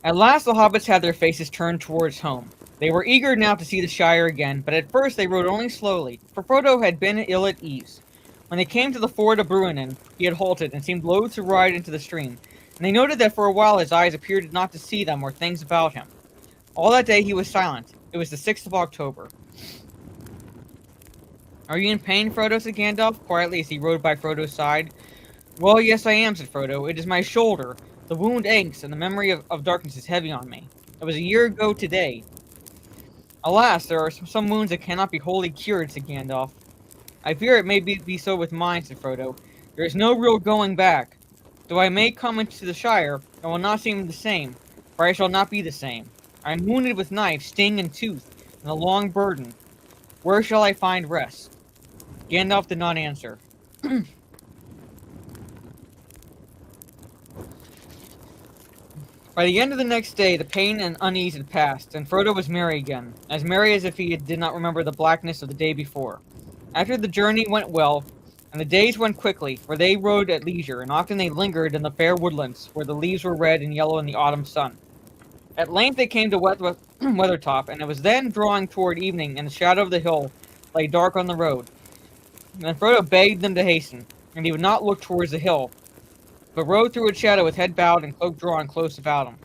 At last the hobbits had their faces turned towards home. They were eager now to see the Shire again, but at first they rode only slowly, for Frodo had been ill at ease. When they came to the ford of Bruinen, he had halted and seemed loath to ride into the stream, and they noted that for a while his eyes appeared not to see them or things about him. All that day he was silent. It was the 6th of October. Are you in pain, Frodo? Said Gandalf, quietly as he rode by Frodo's side. Well, yes I am, said Frodo. It is my shoulder. The wound aches, and the memory of darkness is heavy on me. It was a year ago today. Alas, there are some wounds that cannot be wholly cured, said Gandalf. I fear it may be so with mine, said Frodo. There is no real going back. Though I may come into the Shire, I will not seem the same, for I shall not be the same. I am wounded with knife, sting, and tooth, and a long burden. Where shall I find rest? Gandalf did not answer. By the end of the next day, the pain and unease had passed, and Frodo was merry again, as merry as if he did not remember the blackness of the day before. After the journey went well, and the days went quickly, for they rode at leisure, and often they lingered in the fair woodlands, where the leaves were red and yellow in the autumn sun. At length they came to Weathertop, and it was then drawing toward evening, and the shadow of the hill lay dark on the road. And Frodo begged them to hasten, and he would not look towards the hill, but rode through its shadow with head bowed and cloak drawn close about him.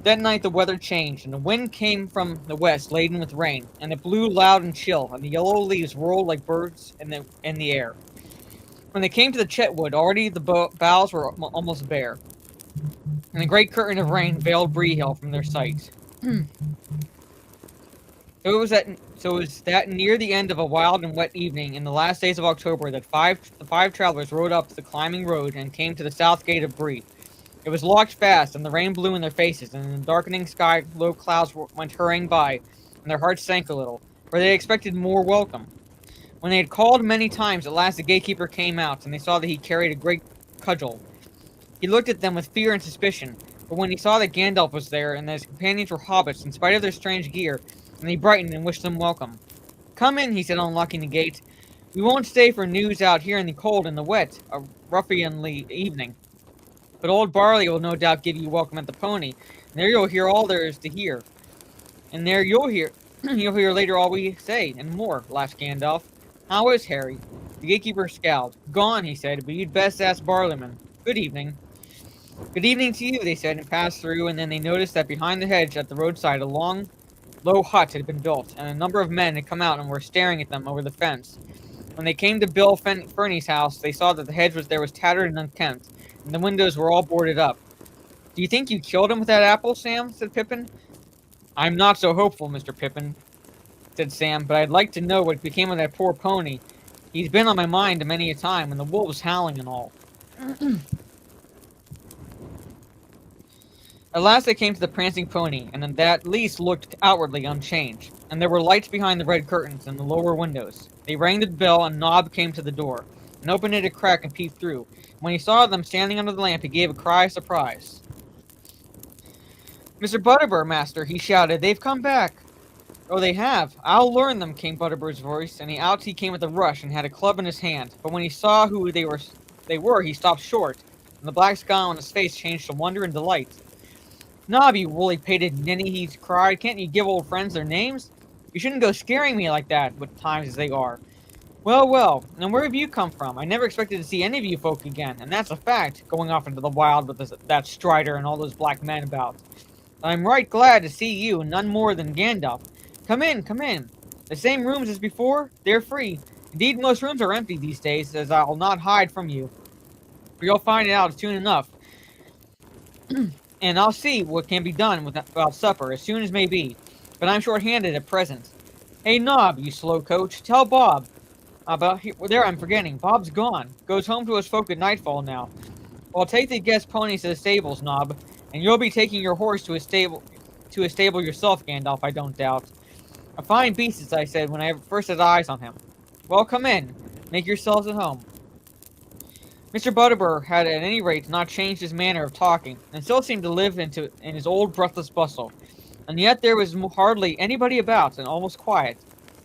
That night the weather changed, and the wind came from the west laden with rain, and it blew loud and chill, and the yellow leaves whirled like birds in the air. When they came to the Chetwood, already the boughs were almost bare, and a great curtain of rain veiled Bree Hill from their sight. So it was that near the end of a wild and wet evening in the last days of October that the five travelers rode up the climbing road and came to the south gate of Bree. It was locked fast, and the rain blew in their faces, and in the darkening sky low clouds went hurrying by, and their hearts sank a little, for they expected more welcome. When they had called many times, at last the gatekeeper came out, and they saw that he carried a great cudgel. He looked at them with fear and suspicion, but when he saw that Gandalf was there, and that his companions were hobbits, in spite of their strange gear, and he brightened and wished them welcome. Come in, he said, unlocking the gate. We won't stay for news out here in the cold and the wet, a ruffianly evening. But old Barley will no doubt give you welcome at the Pony, and there you'll hear all there is to hear. And there you'll hear later all we say, and more, laughed Gandalf. How is Harry? The gatekeeper scowled. Gone, he said, but you'd best ask Barleyman. Good evening. Good evening to you, they said, and passed through, and then they noticed that behind the hedge at the roadside a long, low hut had been built, and a number of men had come out and were staring at them over the fence. When they came to Bill Ferny's house, they saw that the hedge was tattered and unkempt, and the windows were all boarded up. Do you think you killed him with that apple, Sam? Said Pippin. I'm not so hopeful, Mr. Pippin, said Sam, but I'd like to know what became of that poor pony. He's been on my mind many a time, and the wolves howling and all. At last they came to the prancing pony, and that at least looked outwardly unchanged, and there were lights behind the red curtains and the lower windows. They rang the bell, and Nob came to the door. and opened it a crack and peeped through. When he saw them standing under the lamp, he gave a cry of surprise. "Mr. Butterbur, master," he shouted, "they've come back." "Oh, they have? I'll learn them," came Butterbur's voice, and out he came with a rush and had a club in his hand. But when he saw who they were, he stopped short, and the black scowl on his face changed to wonder and delight. "Knob, you woolly-pated ninny," he cried, "can't you give old friends their names? You shouldn't go scaring me like that, with times as they are. Well, well, and where have you come from? I never expected to see any of you folk again, and that's a fact, going off into the wild with that Strider and all those black men about. I'm right glad to see you, none more than Gandalf. Come in, come in. The same rooms as before? They're free. Indeed, most rooms are empty these days, as I'll not hide from you. But you'll find it out soon enough. And I'll see what can be done about supper, as soon as may be. But I'm short-handed at present. Hey, Nob, you slow coach, tell Bob. There, I'm forgetting. Bob's gone. Goes home to his folk at nightfall now. Well, take the guest ponies to the stables, Nob, and you'll be taking your horse to his stable yourself, Gandalf, I don't doubt. A fine beast, as I said when I first set eyes on him. Well, come in. Make yourselves at home." Mr. Butterbur had at any rate not changed his manner of talking, and still seemed to live in his old breathless bustle. And yet there was hardly anybody about, and almost quiet.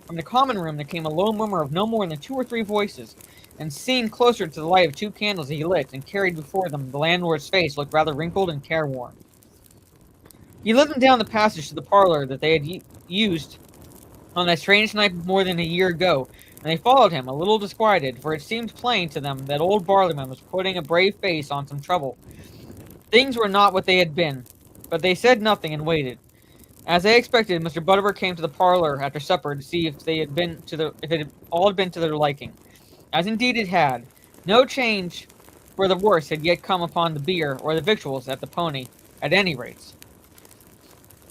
From the common room there came a low murmur of no more than 2 or 3 voices, and seen closer to the light of 2 candles he lit and carried before them, the landlord's face looked rather wrinkled and careworn. He led them down the passage to the parlor that they had used on that strange night more than a year ago, and they followed him, a little disquieted, for it seemed plain to them that old Barleyman was putting a brave face on some trouble. Things were not what they had been, but they said nothing and waited. As they expected, Mr. Butterbur came to the parlor after supper to see if it had all been to their liking. As indeed it had. No change for the worse had yet come upon the beer or the victuals at the Pony, at any rate.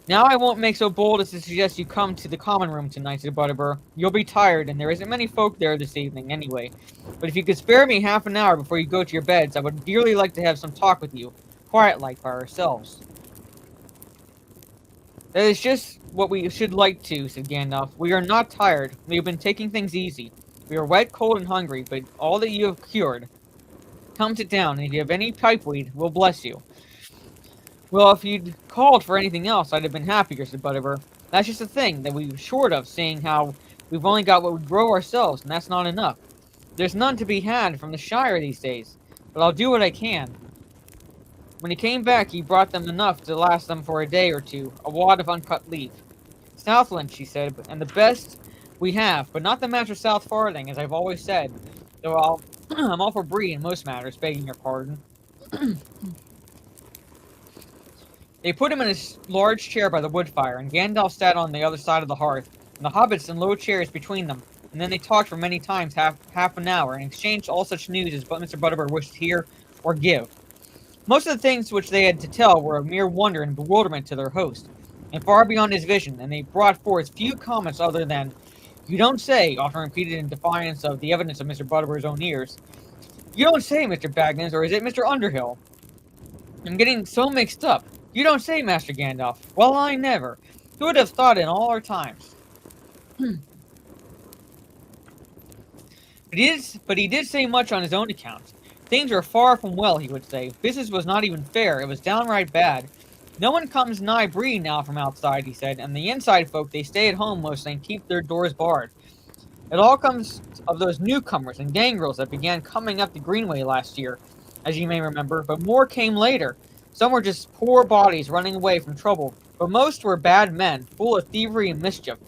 "Now I won't make so bold as to suggest you come to the common room tonight," said Butterbur. "You'll be tired, and there isn't many folk there this evening, anyway. But if you could spare me half an hour before you go to your beds, I would dearly like to have some talk with you, quiet-like, by ourselves." "That is just what we should like to," said Gandalf. "We are not tired. We have been taking things easy. We are wet, cold, and hungry, but all that you have cured. Come sit down, and if you have any pipeweed, we'll bless you." "Well, if you'd called for anything else, I'd have been happier," said Butterbur. "That's just the thing that we're short of, seeing how we've only got what we grow ourselves, and that's not enough. There's none to be had from the Shire these days, but I'll do what I can." When he came back, he brought them enough to last them for a day or two, a wad of uncut leaf. "Southland," she said, "and the best we have, but not the match of South Farthing, as I've always said, though I'm all for Bree in most matters, begging your pardon." They put him in a large chair by the wood fire, and Gandalf sat on the other side of the hearth, and the hobbits in low chairs between them, and then they talked for many times half an hour, and exchanged all such news as Mr. Butterbur wished to hear or give. Most of the things which they had to tell were a mere wonder and bewilderment to their host, and far beyond his vision, and they brought forth few comments other than, "You don't say," often repeated in defiance of the evidence of Mr. Butterbur's own ears. "You don't say, Mr. Baggins, or is it Mr. Underhill? I'm getting so mixed up. You don't say, Master Gandalf. Well, I never. Who would have thought in all our times?" But he did say much on his own account. Things were far from well, he would say. Business was not even fair. It was downright bad. No one comes nigh Bree now from outside, he said, and the inside folk, they stay at home mostly and keep their doors barred. It all comes of those newcomers and gangrels that began coming up the Greenway last year, as you may remember, but more came later. Some were just poor bodies running away from trouble, but most were bad men, full of thievery and mischief.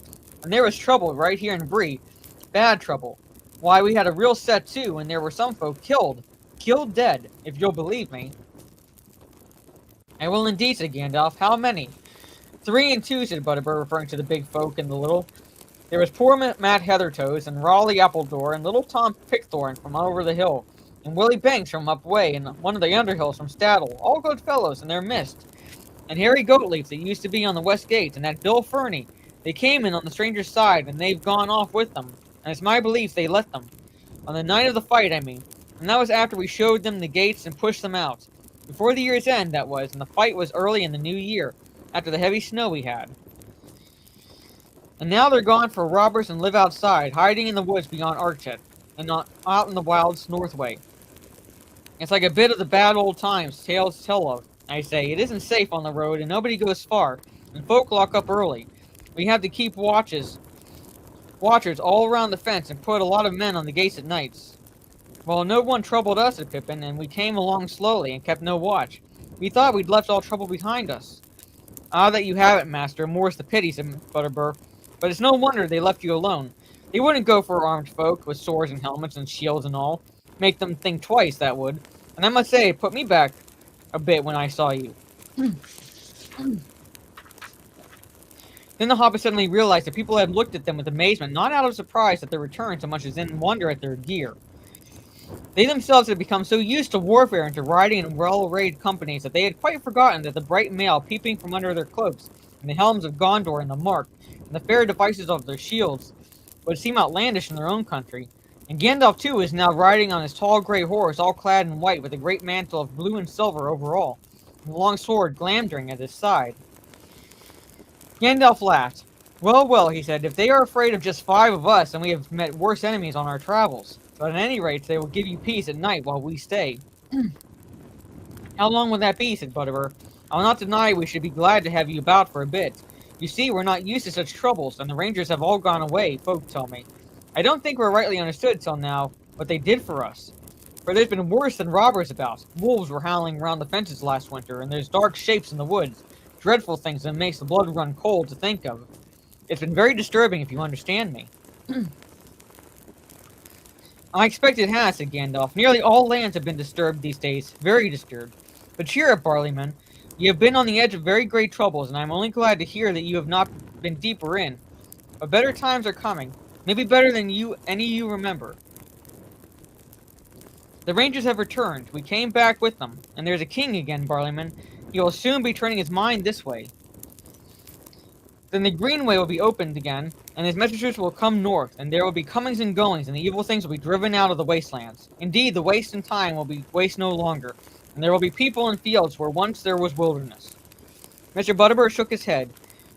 And there was trouble right here in Bree. Bad trouble. Why, we had a real set too, and there were some folk killed. Killed dead, if you'll believe me. "I will indeed," said Gandalf. "How many?" 3 and 2, said Butterbur, referring to the big folk and the little. "There was poor Matt Heathertoes, and Raleigh Appledore, and little Tom Pickthorn from over the hill, and Willie Banks from up way, and one of the Underhills from Staddle, all good fellows, and they're missed. And Harry Goatleaf, that used to be on the west gate, and that Bill Fernie. They came in on the stranger's side, and they've gone off with them, and it's my belief they let them. On the night of the fight, I mean. And that was after we showed them the gates and pushed them out. Before the year's end, that was, and the fight was early in the new year, after the heavy snow we had. And now they're gone for robbers and live outside, hiding in the woods beyond Archet. and not out in the wilds Northway. It's like a bit of the bad old times tales tell of. I say, it isn't safe on the road, and nobody goes far, and folk lock up early. We have to keep watchers all around the fence and put a lot of men on the gates at nights. Well, no one troubled us, said Pippin, and we came along slowly and kept no watch. We thought we'd left all trouble behind us. Ah, that you haven't, master, more's the pity, said Butterbur. But it's no wonder they left you alone. They wouldn't go for armed folk with swords and helmets and shields and all. Make them think twice, that would. And I must say, it put me back a bit when I saw you. Then the hobbits suddenly realized that people had looked at them with amazement, not out of surprise at their return so much as in wonder at their gear. They themselves had become so used to warfare and to riding in well-arrayed companies that they had quite forgotten that the bright mail peeping from under their cloaks, and the helms of Gondor and the Mark, and the fair devices of their shields, would seem outlandish in their own country. And Gandalf, too, is now riding on his tall grey horse, all clad in white, with a great mantle of blue and silver over all, and a long sword glamdring at his side. Gandalf laughed. Well, well, he said, if they are afraid of just 5 of us, then we have met worse enemies on our travels. But at any rate, they will give you peace at night while we stay. How long will that be, said Butterbur. I will not deny we should be glad to have you about for a bit. You see, we're not used to such troubles, and the rangers have all gone away, folk tell me. I don't think we're rightly understood till now what they did for us. For there's been worse than robbers about. Wolves were howling around the fences last winter, and there's dark shapes in the woods. Dreadful things that makes the blood run cold to think of. It's been very disturbing, if you understand me. I expect it has, said Gandalf. Nearly all lands have been disturbed these days. Very disturbed. But cheer up, Barleyman. You have been on the edge of very great troubles, and I am only glad to hear that you have not been deeper in. But better times are coming. Maybe better than any you remember. The Rangers have returned. We came back with them. And there's a king again, Barleyman. He will soon be turning his mind this way. Then the Greenway will be opened again, and his messengers will come north, and there will be comings and goings, and the evil things will be driven out of the wastelands. Indeed, the waste in time will be waste no longer, and there will be people in fields where once there was wilderness. Mr. Butterbur shook his head.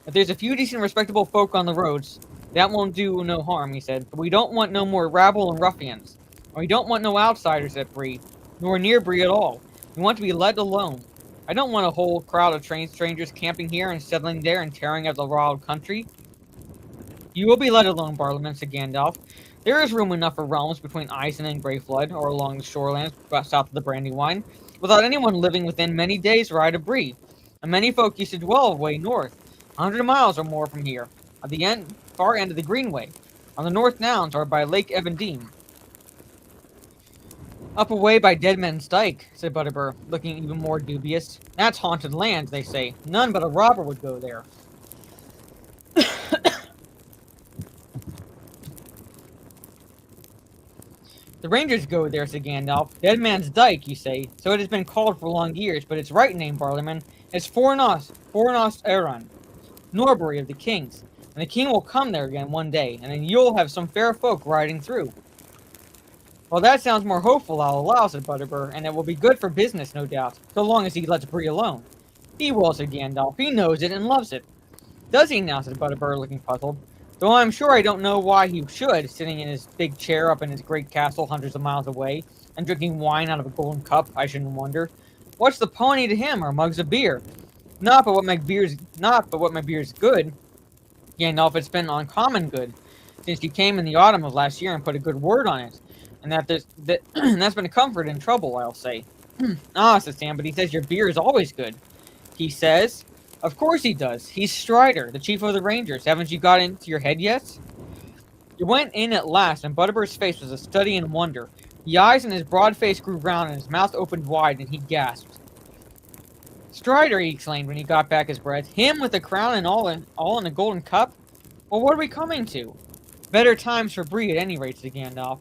If there's a few decent respectable folk on the roads, that won't do no harm, he said, but we don't want no more rabble and ruffians. And we don't want no outsiders at Bree, nor near Bree at all. We want to be let alone. I don't want a whole crowd of trained strangers camping here and settling there and tearing up the wild country. You will be let alone, Barleyman, said Gandalf. There is room enough for realms between Isen and Greyflood, or along the shorelands south of the Brandywine, without anyone living within many days' ride of Bree. And many folk used to dwell away north, 100 miles or more from here, at the far end of the Greenway, on the North Downs or by Lake Evandene. Up away by Deadman's Dyke, said Butterbur, looking even more dubious. That's haunted land, they say. None but a robber would go there. The Rangers go there, said Gandalf. Deadman's Dyke, you say. So it has been called for long years, but its right name, Barleyman, is Fornost Eran, Norbury of the Kings. And the king will come there again one day, and then you'll have some fair folk riding through. Well, that sounds more hopeful, I'll allow, said Butterbur, and it will be good for business, no doubt, so long as he lets Bree alone. He will, said Gandalf. He knows it and loves it. Does he now, said Butterbur, looking puzzled. Though I'm sure I don't know why he should, sitting in his big chair up in his great castle hundreds of miles away, and drinking wine out of a golden cup, I shouldn't wonder. What's the pony to him, or mugs of beer? Not but what my beer's good. Gandalf, it's been uncommon good, since you came in the autumn of last year and put a good word on it. And that's been a comfort in trouble, I'll say. Ah, said Sam, but he says your beer is always good. He says? Of course he does. He's Strider, the chief of the Rangers. Haven't you got into your head yet? He went in at last, and Butterbur's face was a study in wonder. The eyes in his broad face grew round, and his mouth opened wide, and he gasped. Strider, he exclaimed when he got back his breath. Him with a crown and all in a golden cup? Well, what are we coming to? Better times for Bree, at any rate, said Gandalf.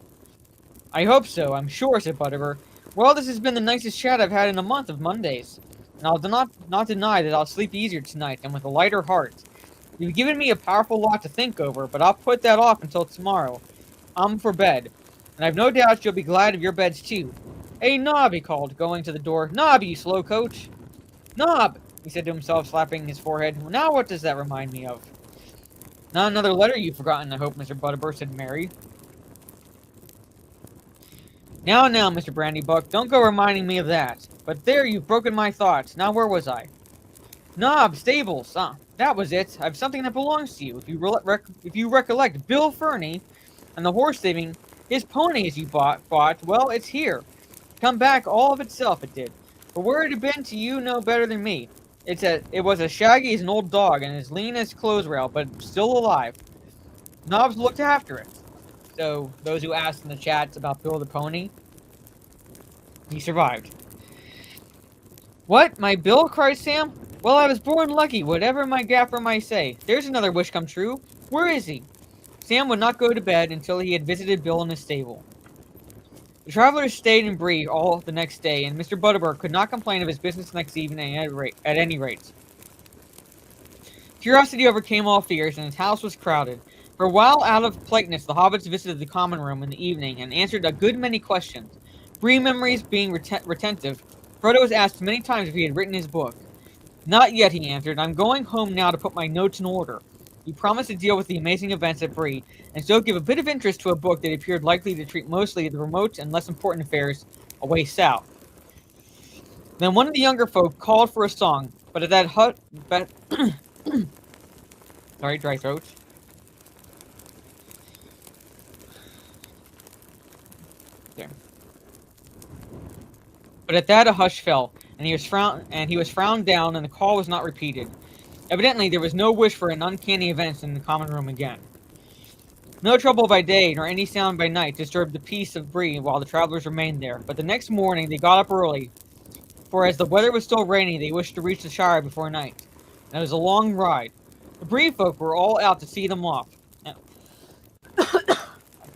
I hope so, I'm sure, said Butterbur. Well, this has been the nicest chat I've had in a month of Mondays. And I'll not deny that I'll sleep easier tonight and with a lighter heart. You've given me a powerful lot to think over, but I'll put that off until tomorrow. I'm for bed. And I've no doubt you'll be glad of your beds, too. Hey, Nob, he called, going to the door. Nob, you slow coach. Nob, he said to himself, slapping his forehead. Well, now what does that remind me of? Not another letter you've forgotten, I hope, Mr. Butterbur, said Mary. Now, Mr. Brandybuck, don't go reminding me of that. But there, you've broken my thoughts. Now, where was I? Knob, stables. Ah, that was it. I've something that belongs to you. If you recollect Bill Fernie and the horse thieving, his ponies you bought, well, it's here. Come back all of itself, it did. But where it had been to you know better than me. It was as shaggy as an old dog and as lean as clothes rail, but still alive. Knobs looked after it. So, those who asked in the chats about Bill the Pony, he survived. What? My Bill? Cried Sam. Well, I was born lucky, whatever my gaffer might say. There's another wish come true. Where is he? Sam would not go to bed until he had visited Bill in his stable. The travelers stayed in Bree all the next day, and Mr. Butterbur could not complain of his business next evening at any rate. Curiosity overcame all fears, and his house was crowded. For a while out of politeness, the hobbits visited the common room in the evening and answered a good many questions. Bree memories being retentive, Frodo was asked many times if he had written his book. Not yet, he answered. I'm going home now to put my notes in order. He promised to deal with the amazing events at Bree, and so give a bit of interest to a book that appeared likely to treat mostly the remote and less important affairs away south. Then one of the younger folk called for a song, but at that sorry, dry throat. There. But at that a hush fell, and he was frowned down, and the call was not repeated. Evidently, there was no wish for an uncanny event in the common room again. No trouble by day, nor any sound by night disturbed the peace of Bree while the travelers remained there, but the next morning they got up early, for as the weather was still rainy, they wished to reach the Shire before night. And it was a long ride. The Bree folk were all out to see them off.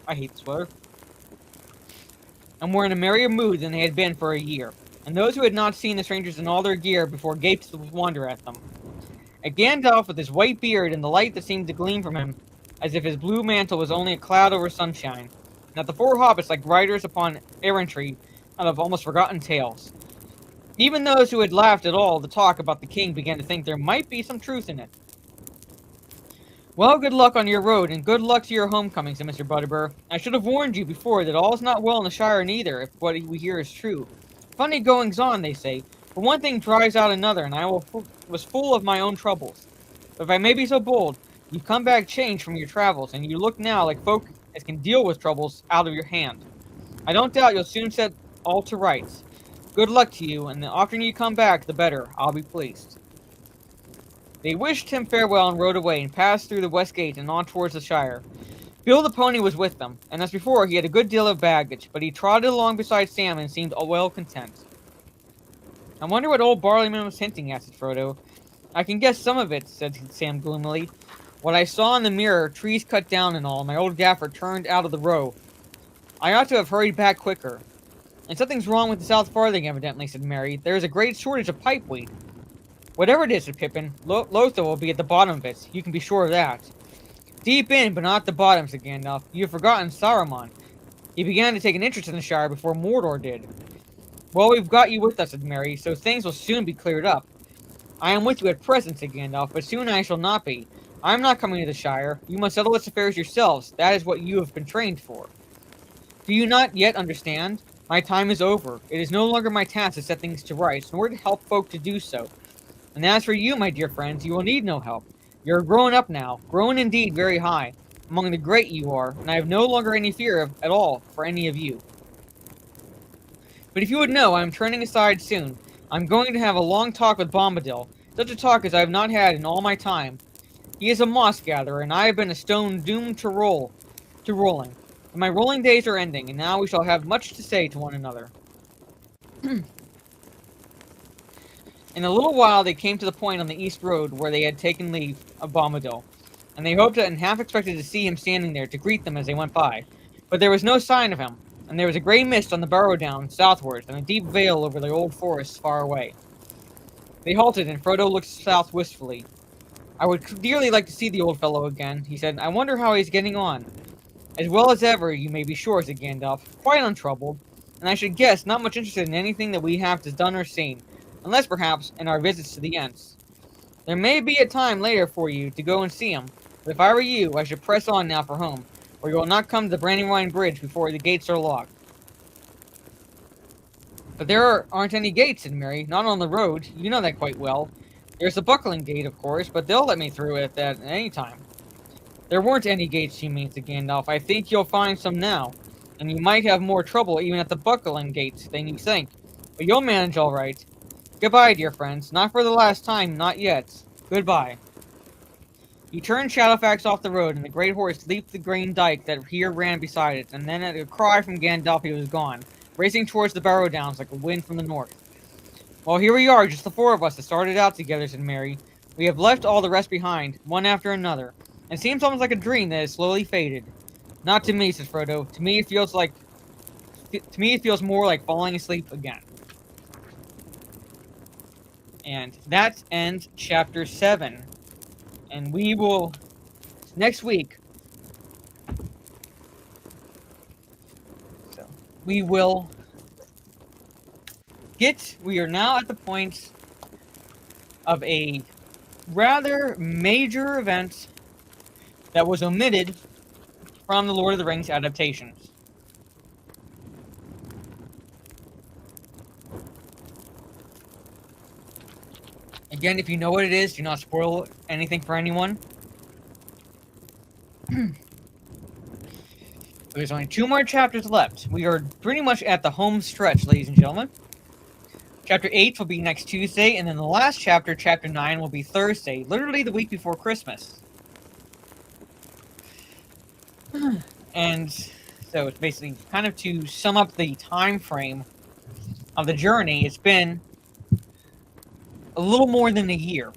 I hate this weather. And were in a merrier mood than they had been for a year. And those who had not seen the strangers in all their gear before gaped to wonder at them. At Gandalf, with his white beard and the light that seemed to gleam from him, as if his blue mantle was only a cloud over sunshine. And at the four hobbits like riders upon errantry out of almost forgotten tales. Even those who had laughed at all the talk about the king began to think there might be some truth in it. Well, good luck on your road, and good luck to your homecoming, said Mr. Butterbur. I should have warned you before that all is not well in the Shire neither, if what we hear is true. Funny goings-on, they say, but one thing drives out another, and I was full of my own troubles. But if I may be so bold, you've come back changed from your travels, and you look now like folk as can deal with troubles out of your hand. I don't doubt you'll soon set all to rights. Good luck to you, and the oftener you come back, the better. I'll be pleased. They wished him farewell and rode away, and passed through the west gate and on towards the Shire. Bill the pony was with them, and as before, he had a good deal of baggage, but he trotted along beside Sam and seemed well content. I wonder what old Barleyman was hinting at, said Frodo. I can guess some of it, said Sam gloomily. What I saw in the mirror, trees cut down and all, my old gaffer turned out of the row. I ought to have hurried back quicker. And something's wrong with the South Farthing, evidently, said Merry. There is a great shortage of pipeweed. Whatever it is, said Pippin, Lothar will be at the bottom of it. You can be sure of that. Deep in, but not at the bottom, said Gandalf. You have forgotten Saruman. He began to take an interest in the Shire before Mordor did. Well, we've got you with us, said Merry, so things will soon be cleared up. I am with you at present, said Gandalf, but soon I shall not be. I am not coming to the Shire. You must settle its affairs yourselves. That is what you have been trained for. Do you not yet understand? My time is over. It is no longer my task to set things to rights, nor to help folk to do so. And as for you, my dear friends, you will need no help. You are grown up now, grown indeed very high. Among the great you are, and I have no longer any fear at all for any of you. But if you would know, I am turning aside soon. I am going to have a long talk with Bombadil, such a talk as I have not had in all my time. He is a moss gatherer, and I have been a stone doomed to rolling. And my rolling days are ending, and now we shall have much to say to one another. In a little while they came to the point on the east road where they had taken leave of Bombadil, and they hoped and half expected to see him standing there to greet them as they went by. But there was no sign of him, and there was a grey mist on the Barrow Down southwards, and a deep veil over the old forests far away. They halted, and Frodo looked south wistfully. I would dearly like to see the old fellow again, he said. I wonder how he's getting on. As well as ever, you may be sure, said Gandalf, quite untroubled, and I should guess not much interested in anything that we have done or seen, unless perhaps in our visits to the Ents. There may be a time later for you to go and see him, but if I were you, I should press on now for home, or you will not come to the Brandywine Bridge before the gates are locked. But there aren't any gates, said Merry. Not on the road. You know that quite well. There's the buckling gate, of course, but they'll let me through at any time. There weren't any gates, she means to Gandalf. I think you'll find some now. And you might have more trouble even at the buckling gate than you think. But you'll manage all right. Goodbye, dear friends. Not for the last time, not yet. Goodbye. He turned Shadowfax off the road, and the great horse leaped the green dike that here ran beside it, and then at a cry from Gandalf he was gone, racing towards the Barrow Downs like a wind from the north. Well, here we are, just the four of us that started out together, said Merry. We have left all the rest behind, one after another. It seems almost like a dream that has slowly faded. Not to me, said Frodo. To me it feels more like falling asleep again. And that ends chapter 7. And we will, next week, we are now at the point of a rather major event that was omitted from the Lord of the Rings adaptations. Again, if you know what it is, do not spoil anything for anyone. There's only 2 more chapters left. We are pretty much at the home stretch, ladies and gentlemen. Chapter 8 will be next Tuesday, and then the last chapter, Chapter 9, will be Thursday, literally the week before Christmas. And so it's basically kind of to sum up the time frame of the journey. It's been a little more than a year,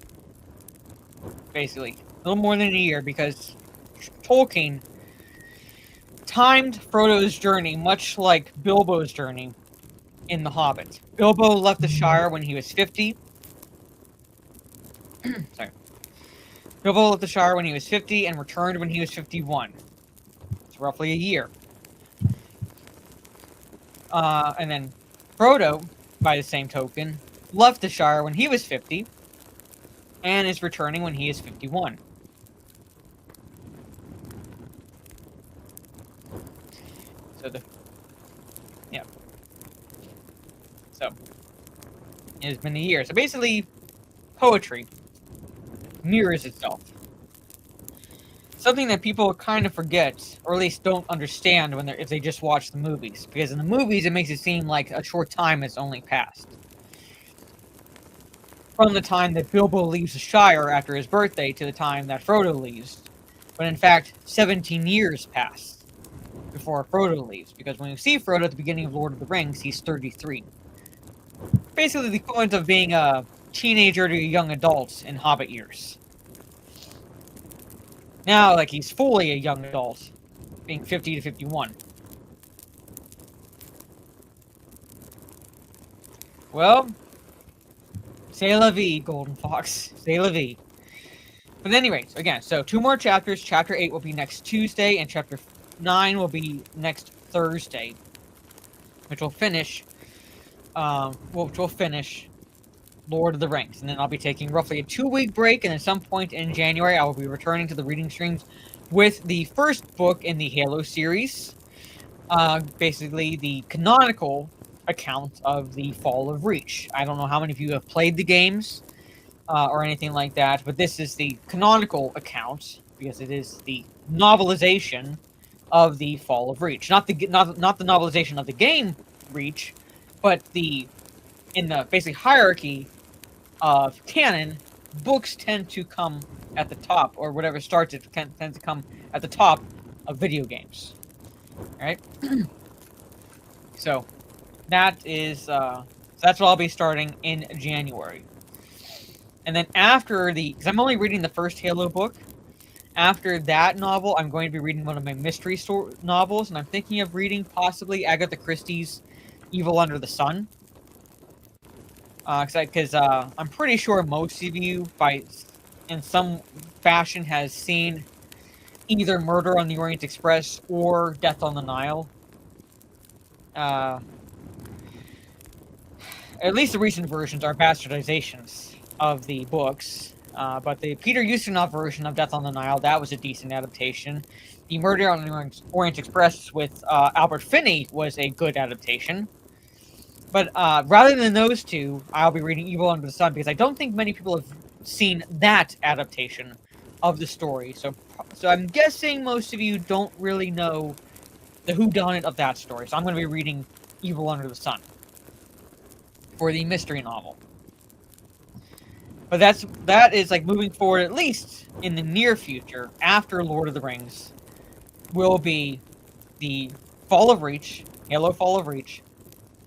basically. A little more than a year, because Tolkien timed Frodo's journey much like Bilbo's journey in The Hobbit. Bilbo left the Shire when he was 50. Sorry. Bilbo left the Shire when he was 50 and returned when he was 51. It's roughly a year. And then Frodo, by the same token, left the Shire when he was 50 and is returning when he is 51. So So it has been a year. So basically, poetry mirrors itself. Something that people kind of forget, or at least don't understand if they just watch the movies. Because in the movies, it makes it seem like a short time has only passed. From the time that Bilbo leaves the Shire after his birthday to the time that Frodo leaves. But in fact, 17 years pass before Frodo leaves. Because when you see Frodo at the beginning of Lord of the Rings, he's 33. Basically the equivalent of being a teenager to a young adult in Hobbit years. Now, like, he's fully a young adult, being 50 to 51. Well, c'est la vie, Golden Fox. C'est la vie. But anyways, again, so 2 more chapters. Chapter 8 will be next Tuesday, and Chapter 9 will be next Thursday. Which will finish, Lord of the Rings. And then I'll be taking roughly a 2-week break, and at some point in January, I will be returning to the reading streams with the first book in the Halo series. Basically, the canonical account of the Fall of Reach. I don't know how many of you have played the games or anything like that, but this is the canonical account, because it is the novelization of the Fall of Reach. Not the novelization of the game Reach, but in the basic hierarchy of canon, books tend to come at the top, or whatever starts it tends to come at the top of video games. Alright? So, that's what I'll be starting in January. And then after because I'm only reading the first Halo book, after that novel, I'm going to be reading one of my mystery novels, and I'm thinking of reading possibly Agatha Christie's Evil Under the Sun. Because I'm pretty sure most of you, in some fashion, has seen either Murder on the Orient Express or Death on the Nile. At least the recent versions are bastardizations of the books. But the Peter Ustinov version of Death on the Nile, that was a decent adaptation. The Murder on the Orient Express with Albert Finney was a good adaptation. But rather than those two, I'll be reading Evil Under the Sun because I don't think many people have seen that adaptation of the story. So I'm guessing most of you don't really know the whodunit of that story. So I'm going to be reading Evil Under the Sun for the mystery novel. But that is like moving forward, at least in the near future, after Lord of the Rings, will be the Fall of Reach, Halo Fall of Reach,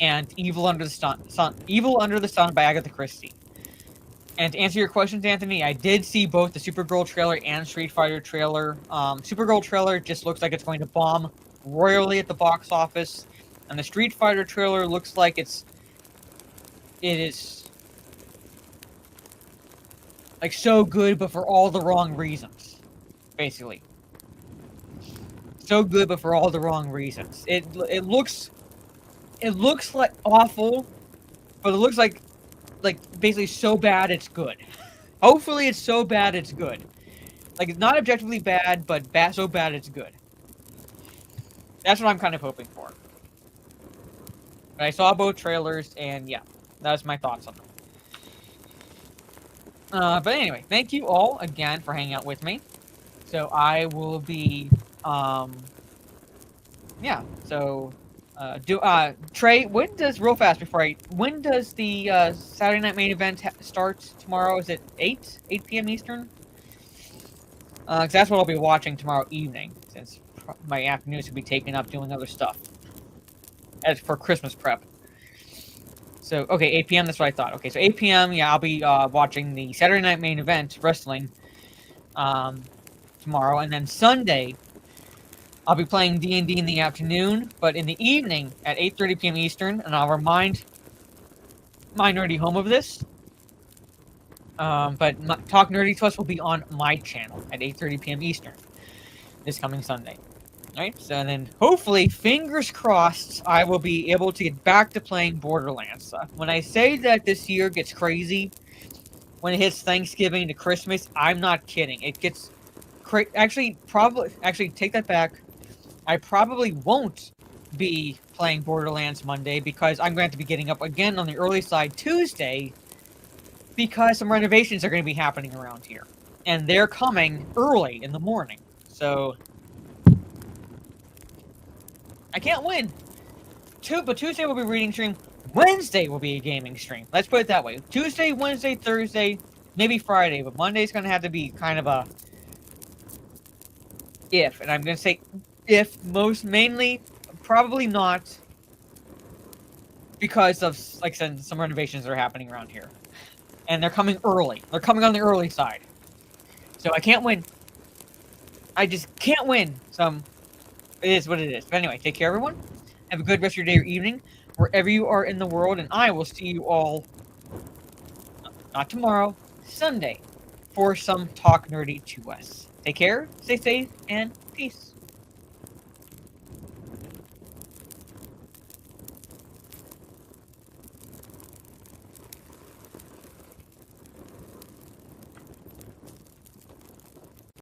and Evil Under the Sun by Agatha Christie. And to answer your questions, Anthony, I did see both the Supergirl trailer and Street Fighter trailer. Supergirl trailer just looks like it's going to bomb royally at the box office, and the Street Fighter trailer looks like it is like so good, but for all the wrong reasons. Basically, so good, but for all the wrong reasons. It looks like awful, but it looks like basically so bad it's good. Hopefully it's so bad it's good. Like, it's not objectively bad, but so bad it's good. That's what I'm kind of hoping for. But I saw both trailers, and yeah, that's my thoughts on them. But anyway, thank you all again for hanging out with me. So I will be, yeah, so... Trey, when does the Saturday Night Main Event start tomorrow? Is it 8 p.m. Eastern? Because that's what I'll be watching tomorrow evening, since my afternoons will be taken up doing other stuff. As for Christmas prep. So, okay, 8 p.m., that's what I thought. Okay, so 8 p.m., yeah, I'll be watching the Saturday Night Main Event wrestling tomorrow, and then Sunday... I'll be playing D&D in the afternoon, but in the evening at 8:30 p.m. Eastern, and I'll remind my nerdy home of this. But Talk Nerdy to Us will be on my channel at 8:30 p.m. Eastern this coming Sunday. All right, so then hopefully, fingers crossed, I will be able to get back to playing Borderlands. When I say that this year gets crazy, when it hits Thanksgiving to Christmas, I'm not kidding. It gets crazy. Actually, take that back. I probably won't be playing Borderlands Monday because I'm going to have to be getting up again on the early side Tuesday because some renovations are going to be happening around here. And they're coming early in the morning. So, I can't win. But Tuesday will be a reading stream. Wednesday will be a gaming stream. Let's put it that way. Tuesday, Wednesday, Thursday, maybe Friday. But Monday's going to have to be kind of a... if. And I'm going to say... if, mainly, probably not, because of, like I said, some renovations that are happening around here. And they're coming early. They're coming on the early side. So I can't win. I just can't win. So, it is what it is. But anyway, take care, everyone. Have a good rest of your day or evening, wherever you are in the world, and I will see you all, not tomorrow, Sunday, for some Talk Nerdy to Us. Take care, stay safe, and peace.